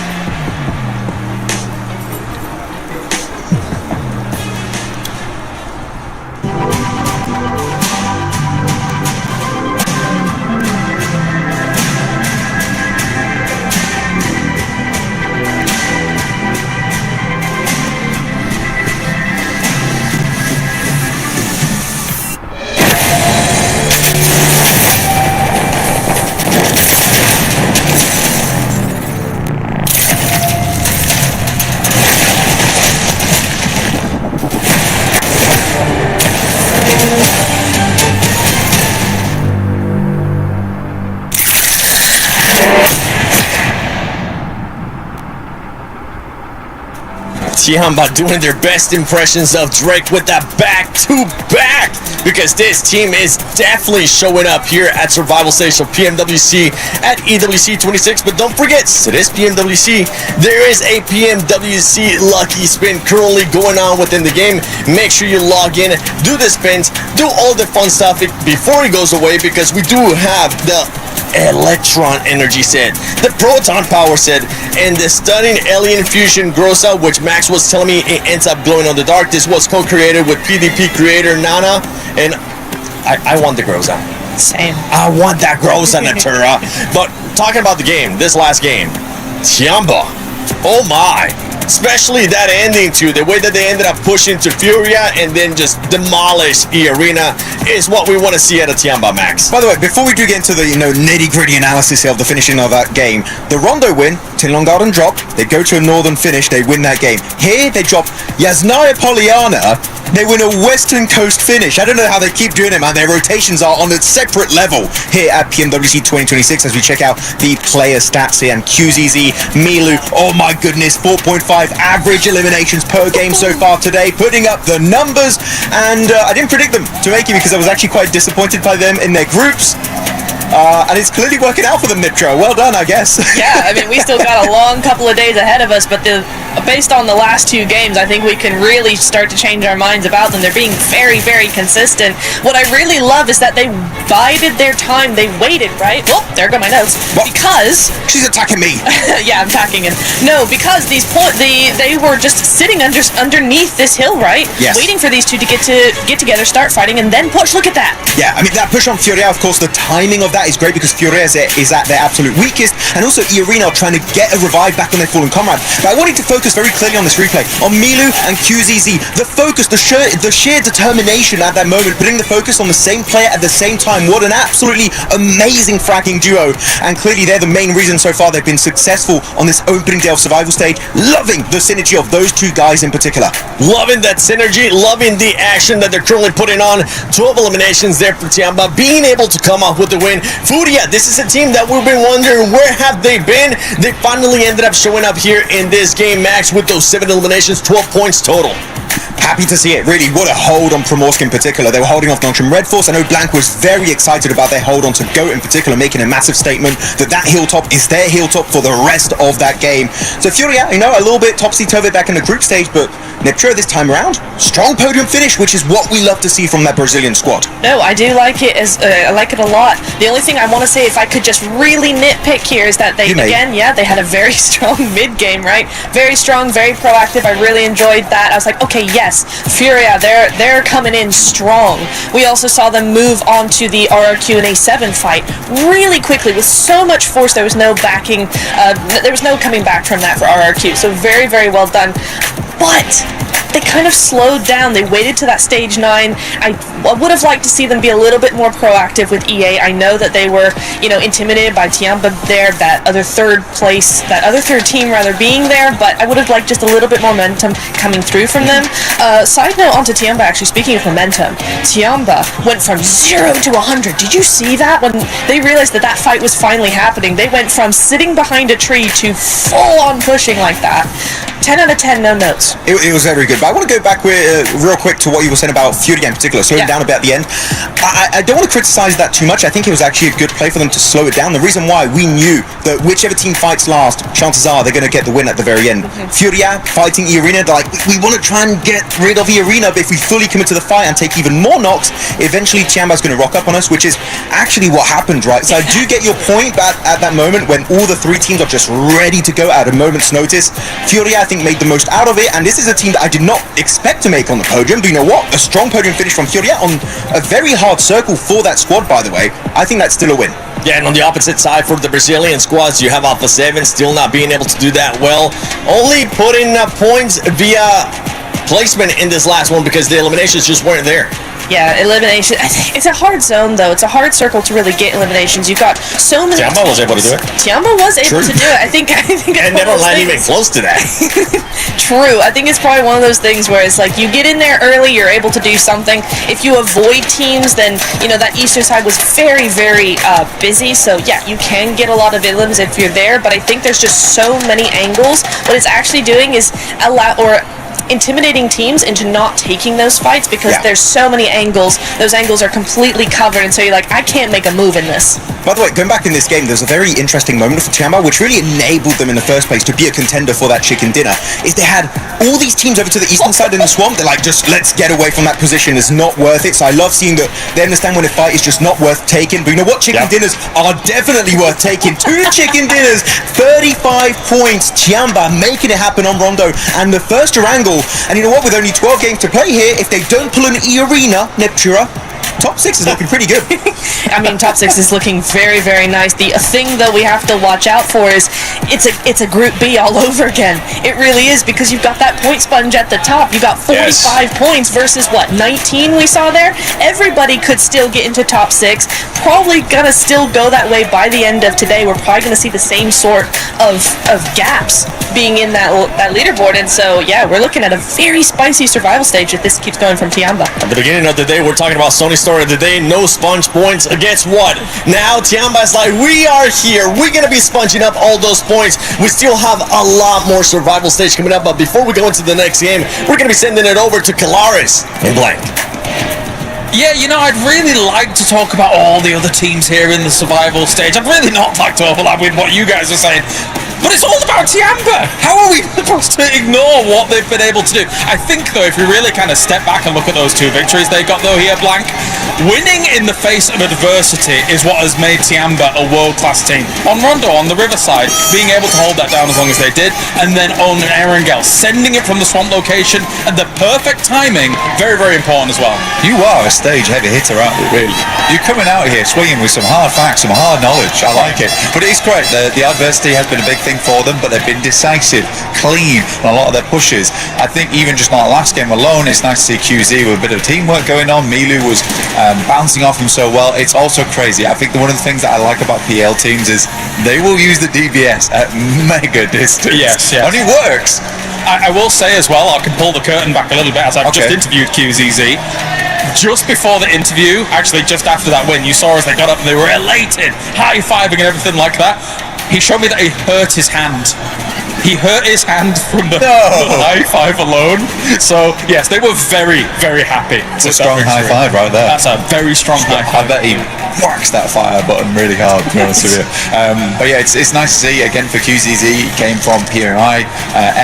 Tiamba doing their best impressions of Drake with that back-to-back, because this team is definitely showing up here at Survival Stage of PMWC at EWC 26. But don't forget, so this PMWC, there is a PMWC Lucky Spin currently going on within the game. Make sure you log in, do the spins, do all the fun stuff before it goes away, because we do have the Electron Energy set, the Proton Power set, and the stunning Alien Fusion Grossa, which Max was telling me it ends up glowing on the dark. This was co-created with PvP creator Nana, and I want the Grossa. Same. I want that Grossa, Natura. But talking about the game, this last game, Tiamba, oh my. Especially that ending too, the way that they ended up pushing to Furia and then just demolish E-Arena is what we want to see out of Tiamba, Max. By the way, before we do get into the nitty-gritty analysis of the finishing of that game, the Rondo win, Tinlong Garden drop, they go to a northern finish, they win that game. Here, they drop Yasnaya Poliana, they win a Western Coast finish. I don't know how they keep doing it, man. Their rotations are on a separate level here at PMWC 2026 as we check out the player stats here. And QZZ, Milu, oh my goodness, 4.5 average eliminations per game so far today, putting up the numbers. And I didn't predict them to make it because I was actually quite disappointed by them in their groups. And it's clearly working out for them, Niptro. Well done, I guess. Yeah, I mean, we still got a long couple of days ahead of us, but based on the last two games, I think we can really start to change our minds about them. They're being very, very consistent. What I really love is that they bided their time. They waited, right? Oh, there go my notes. What? Because... She's attacking me. Yeah, I'm attacking him. No, because they were just sitting underneath this hill, right? Yes. Waiting for these two to get together, start fighting, and then push. Look at that. Yeah, I mean, that push on Furia, of course, the timing of that is great because Furia is at their absolute weakest, and also E-Arena are trying to get a revive back on their fallen comrade. But I wanted to focus very clearly on this replay, on Milu and QZZ. The focus, the sheer determination at that moment, putting the focus on the same player at the same time. What an absolutely amazing fragging duo. And clearly they're the main reason so far they've been successful on this opening day of Survival Stage. Loving the synergy of those two guys in particular. Loving that synergy, loving the action that they're currently putting on. 12 eliminations there for Tiamba, being able to come up with the win. Furia, this is a team that we've been wondering where have they been. They finally ended up showing up here in this game, Max, with those 7 eliminations, 12 points total. Happy to see it, really. What a hold on Primorsk in particular. They were holding off Nongshim Red Force. I know Blank was very excited about their hold on to GOAT in particular, making a massive statement that hilltop is their hilltop for the rest of that game. So Furia, a little bit topsy-turvy back in the group stage, but Niptro this time around, strong podium finish, which is what we love to see from that Brazilian squad. No, I do like it. I like it a lot. The only thing I want to say, if I could just really nitpick here, is that they had a very strong mid game, right? Very strong, very proactive. I really enjoyed that. I was like, okay, yes, Furia, they're coming in strong. We also saw them move on to the RRQ and A7 fight really quickly with so much force. There was no backing. There was no coming back from that for RRQ. So very, very well done. But they kind of slowed down. They waited to that stage 9. I would have liked to see them be a little bit more proactive with EA. I know that they were, intimidated by Tiamba there, that other third team being there, but I would have liked just a little bit more momentum coming through from them. Side note onto Tiamba, actually, speaking of momentum, Tiamba went from 0 to 100. Did you see that? When they realized that fight was finally happening, they went from sitting behind a tree to full on pushing like that. 10 out of 10, no notes. It was very good. But I want to go back real quick to what you were saying about Furia in particular, slowing down a bit at the end. I don't want to criticize that too much. I think it was actually a good play for them to slow it down. The reason why, we knew that whichever team fights last, chances are they're going to get the win at the very end. Furia fighting E-Arena, they're like, we want to try and get rid of E-Arena, but if we fully commit to the fight and take even more knocks, eventually Tiamba's going to rock up on us, which is actually what happened, right? So I do get your point, but at that moment when all the three teams are just ready to go at a moment's notice, Furia, I think, made the most out of it, and this is a team that I did not expect to make on the podium, but you know what? A strong podium finish from Furia on a very hard circle for that squad, by the way. I think that's still a win. Yeah, and on the opposite side for the Brazilian squads, you have Alpha 7 still not being able to do that well. Only putting points via placement in this last one because the eliminations just weren't there. Yeah, elimination. It's a hard zone, though. It's a hard circle to really get eliminations. You've got so many. Tiamba was able to do it. Tiamba was able to do it. I think it's and Neverland even close to that. True. I think it's probably one of those things where it's like you get in there early, you're able to do something. If you avoid teams, then you know that eastern side was very, very busy. So yeah, you can get a lot of elims if you're there. But I think there's just so many angles. What it's actually doing is intimidating teams into not taking those fights because there's so many angles. Those angles are completely covered, and so you're like, I can't make a move in this. By the way, going back in this game, there's a very interesting moment for Tiamba, which really enabled them in the first place to be a contender for that chicken dinner, is they had all these teams over to the eastern side in the swamp. They're like, just let's get away from that position. It's not worth it. So I love seeing that they understand when a fight is just not worth taking. But you know what? Chicken dinners are definitely worth taking. 2 chicken dinners, 35 points. Tiamba making it happen on Rondo. And the first wrangle. And you know what? With only 12 games to play here, if they don't pull an E-Arena, Neptura, top 6 is looking pretty good. I mean, top 6 is looking very, very nice. The thing that we have to watch out for is it's a Group B all over again. It really is, because you've got that point sponge at the top. You got 45 points versus what, 19 we saw there? Everybody could still get into top 6. Probably gonna still go that way by the end of today. We're probably gonna see the same sort of gaps being in that leaderboard. And so yeah, we're looking at a very spicy survival stage if this keeps going from Tiamba. At the beginning of the day, we're talking about Sony Story of the day, no sponge points against what? Now Tiamba's like, we are here, we're gonna be sponging up all those points. We still have a lot more survival stage coming up, but before we go into the next game, we're gonna be sending it over to Kalaris in blank. Yeah, you know, I'd really like to talk about all the other teams here in the survival stage. I'd really not like to overlap with what you guys are saying. But it's all about Tiamba. How are we supposed to ignore what they've been able to do? I think, though, if we really kind of step back and look at those 2 victories they got, though, here, Blank, winning in the face of adversity is what has made Tiamba a world-class team. On Rondo, on the Riverside, being able to hold that down as long as they did, and then on Erangel, sending it from the swamp location, and the perfect timing, very, very important as well. You are a stage heavy hitter, aren't you, really? You're coming out here swinging with some hard facts, some hard knowledge. I like it. But it is correct. The adversity has been a big thing for them, but they've been decisive, clean on a lot of their pushes. I think even just not last game alone, it's nice to see QZ with a bit of teamwork going on. Milu was bouncing off him so well. It's also crazy. I think one of the things that I like about PL teams is they will use the DBS at mega distance. Yes. And it works. I will say as well, I can pull the curtain back a little bit, as I've just interviewed QZZ. Just before the interview, actually just after that win, you saw as they got up and they were elated, high-fiving and everything like that. He showed me that he hurt his hand. He hurt his hand from the high five alone. So yes, they were very, very happy. It's a strong high five right there. That's a very strong high five. I bet he whacks that fire button really hard, to be honest with you. But yeah, it's nice to see again for QZZ. He came from PMI,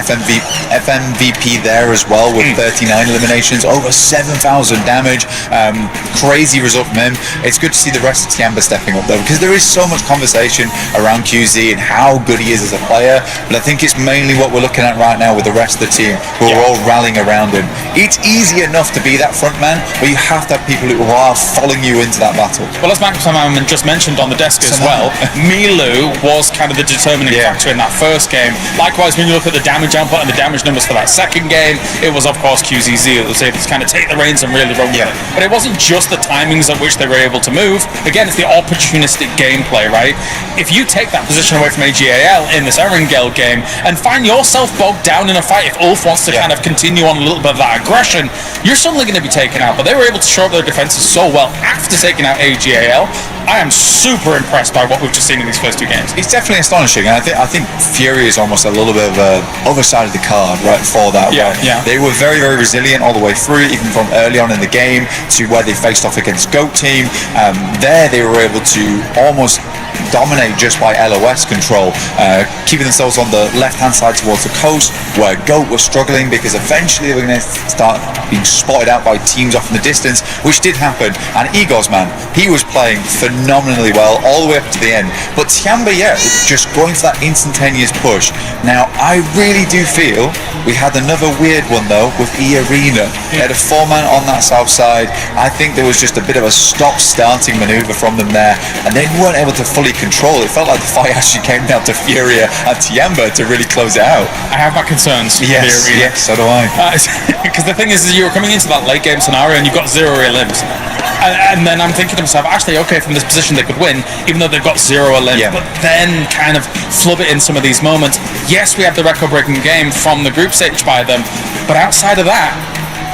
FMVP there as well with 39 eliminations, over 7,000 damage. Crazy result from him. It's good to see the rest of Tiamba stepping up though, because there is so much conversation around QZ and how good he is as a player. But I think it's mainly what we're looking at right now with the rest of the team who are all rallying around him. It's easy enough to be that front man, but you have to have people who are following you into that battle. Well, as Max just mentioned on the desk as well, Milu was kind of the determining factor in that first game. Likewise, when you look at the damage output and the damage numbers for that second game, it was of course QZZ that was able to kind of take the reins and really run with it. But it wasn't just the timings at which they were able to move. Again, it's the opportunistic gameplay, right? If you take that position away from AGAL in this Erangel game and find yourself bogged down in a fight, if Ulf wants to kind of continue on a little bit of that aggression, you're suddenly going to be taken out. But they were able to shore up their defenses so well after taking out AGAL. I am super impressed by what we've just seen in these first two games. It's definitely astonishing, and I think Fury is almost a little bit of a other side of the card, right, for that. Yeah. They were very, very resilient all the way through, even from early on in the game to where they faced off against GOAT team. There they were able to almost dominate just by LOS control, keeping themselves on the left-hand side towards the coast, where GOAT was struggling because eventually they were going to start being spotted out by teams off in the distance, which did happen. And Egos, man, he was playing phenomenally well all the way up to the end. But Tiamba, just going for that instantaneous push. Now, I really do feel we had another weird one, though, with E-Arena. They had a 4-man on that south side. I think there was just a bit of a stop-starting maneuver from them there, and they weren't able to fully control. It felt like the fight actually came down to Furia and Tiamba to really close it out. I have my concerns. Yes, so do I. Because the thing is you were coming into that late game scenario and you've got 0 limbs. And then I'm thinking to myself, actually, okay, from this position they could win, even though they've got 0 limbs. But then kind of flub it in some of these moments. Yes, we have the record-breaking game from the group stage by them, but outside of that,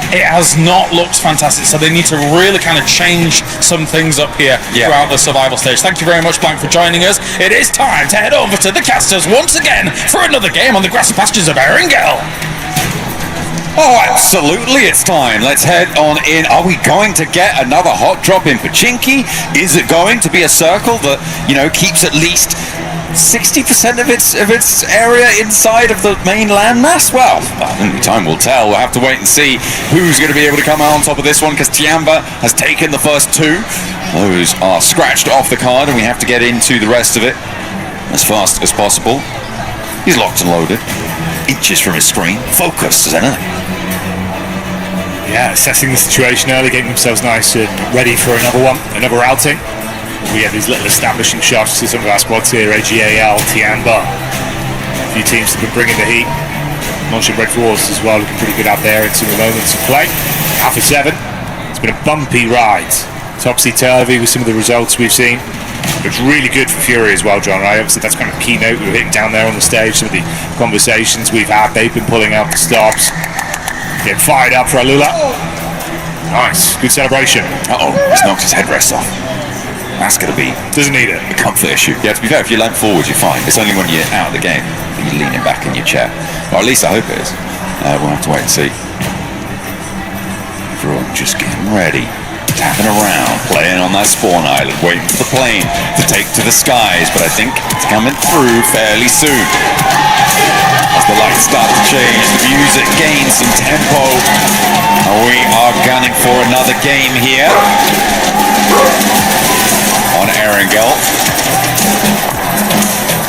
it has not looked fantastic, so they need to really kind of change some things up here throughout the survival stage. Thank you very much, Blank, for joining us. It is time to head over to the casters once again for another game on the grassy pastures of Erringel. Oh, absolutely, it's time. Let's head on in. Are we going to get another hot drop in Pachinki? Is it going to be a circle that, keeps at least 60% of its area inside of the main landmass? Well, only time will tell. We'll have to wait and see who's going to be able to come out on top of this one, because Tiamba has taken the first 2. Those are scratched off the card, and we have to get into the rest of it as fast as possible. He's locked and loaded, inches from his screen, focused as anything. Yeah, assessing the situation early, getting themselves nice and ready for another outing. We have these little establishing shots to some of our squads here, AGAL, Tiamba. A few teams have been bringing the heat. Launching Red Force as well, looking pretty good out there in some moments of play. Alpha 7, it's been a bumpy ride. Topsy-turvy with some of the results we've seen. It's really good for Fury as well, John, right? Obviously, that's kind of a keynote we were hitting down there on the stage. Some of the conversations we've had, they've been pulling out the stops. Getting fired up for Alula. Nice, good celebration. He's knocked his headrest off. That's going to be doesn't need it. A comfort issue. Yeah, to be fair, if you land forward, you're fine. It's only when you're out of the game that you're leaning back in your chair. Or at least I hope it is. We'll have to wait and see. Everyone just getting ready, tapping around, playing on that spawn island, waiting for the plane to take to the skies. But I think it's coming through fairly soon. As the lights start to change, the music gains some tempo. We are gunning for another game here on Erringel.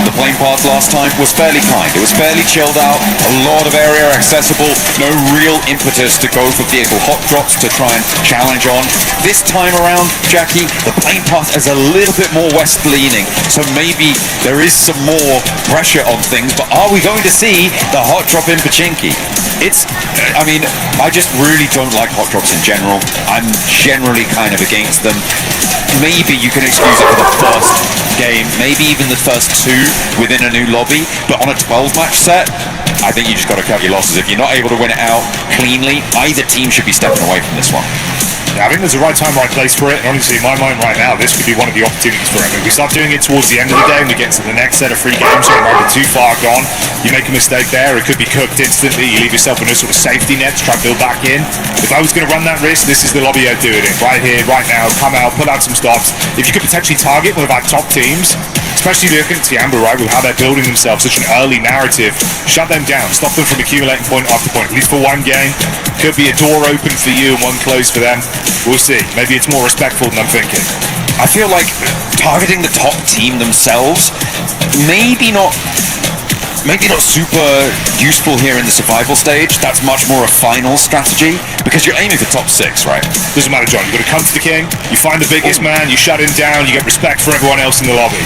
The plane path last time was fairly kind. It was fairly chilled out, a lot of area accessible, no real impetus to go for vehicle hot drops to try and challenge on. This time around, Jackie, the plane path is a little bit more west leaning, so maybe there is some more pressure on things, but are we going to see the hot drop in Pachinki? I just really don't like hot drops in general. I'm generally kind of against them. Maybe you can excuse it for the first game, maybe even the first 2 within a new lobby, but on a 12-match set, I think you just got to cut your losses. If you're not able to win it out cleanly, either team should be stepping away from this one. Yeah, I think there's a right time, right place for it. And honestly, in my mind right now, this could be one of the opportunities for it. If we start doing it towards the end of the day and we get to the next set of 3 games, so it might be too far gone. You make a mistake there, it could be cooked instantly. You leave yourself in a sort of safety net to try and build back in. If I was going to run that risk, this is the lobby I'd do it in. Right here, right now, come out, pull out some stops. If you could potentially target one of our top teams, especially looking at Tiamba, right, with how they're building themselves, such an early narrative, shut them down, stop them from accumulating point after point, at least for one game. Could be a door open for you and one closed for them. We'll see. Maybe it's more respectful than I'm thinking. I feel like targeting the top team themselves, maybe not super useful here in the survival stage. That's much more a final strategy, because you're aiming for top 6, right? Doesn't matter, John. You've got to come to the king, you find the biggest man, you shut him down, you get respect for everyone else in the lobby.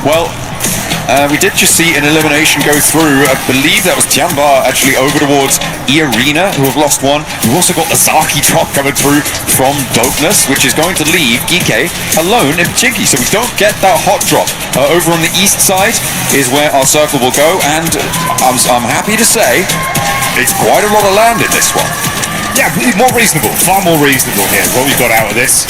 Well, we did just see an elimination go through. I believe that was Tiamba actually over towards E-Arena, who have lost one. We've also got the Zaki drop coming through from Dopeness, which is going to leave Gike alone in Pachinki. So we don't get that hot drop Over on the east side is where our circle will go, and I'm happy to say it's quite a lot of land in this one. Yeah, more reasonable, far more reasonable here is what we've got out of this.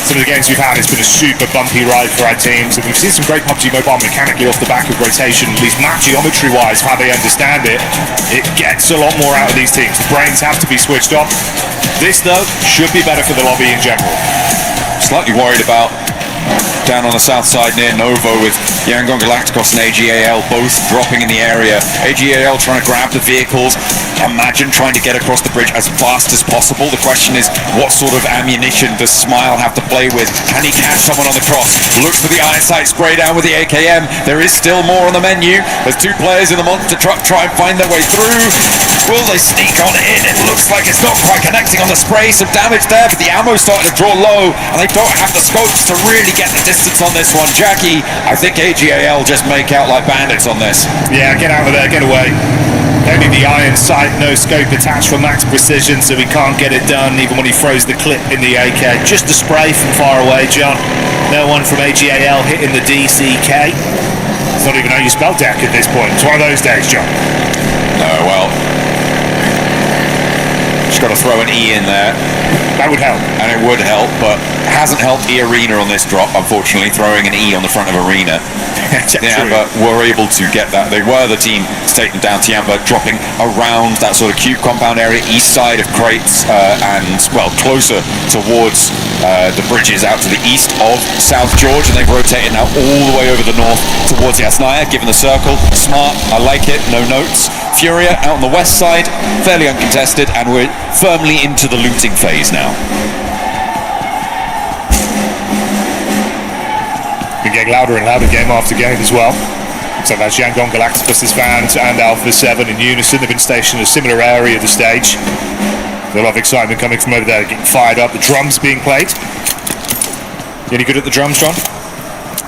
Some of the games we've had, it's been a super bumpy ride for our teams, and we've seen some great PUBG Mobile mechanically off the back of rotation, at least map geometry-wise, how they understand it. It gets a lot more out of these teams. The brains have to be switched off. This, though, should be better for the lobby in general. Slightly worried about down on the south side near Novo with Yangon Galacticos and AGAL both dropping in the area. AGAL trying to grab the vehicles. Imagine trying to get across the bridge as fast as possible. The question is, what sort of ammunition does Smile have to play with? Can he catch someone on the cross? Looks for the iron sight, spray down with the AKM. There is still more on the menu. There's two players in the monster truck try and find their way through. Will they sneak on in? It looks like it's not quite connecting on the spray. Some damage there, but the ammo's starting to draw low, and they don't have the scopes to really get the distance on this one. Jackie, I think AGAL just make out like bandits on this. Yeah, get out of there, get away. Only the iron sight, no scope attached for max precision, so we can't get it done even when he throws the clip in the AK. Just the spray from far away, John. No one from AGAL hitting the DCK. It's not even how you spell deck at this point. It's one of those days, John. No, well, just got to throw an E in there. That would help. And it would help, but hasn't helped E Arena on this drop, unfortunately, throwing an E on the front of Arena. Tiamba were able to get that. They were the team to take them down. Tiamba dropping around that sort of cube compound area, east side of crates, and, well, closer towards the bridges out to the east of South George, and they've rotated now all the way over the north towards Yasnaya, given the circle. Smart, I like it, no notes. Furia out on the west side, fairly uncontested, and we're firmly into the looting phase now. Been getting louder and louder game after game as well. So that's Yangon Galacticos' fans and Alpha 7 in unison. They've been stationed in a similar area of the stage. There's a lot of excitement coming from over there, getting fired up. The drums being played. You any good at the drums, John?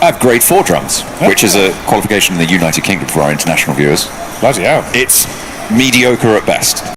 I have grade 4 drums, which is a qualification in the United Kingdom for our international viewers. Bloody hell. It's mediocre at best.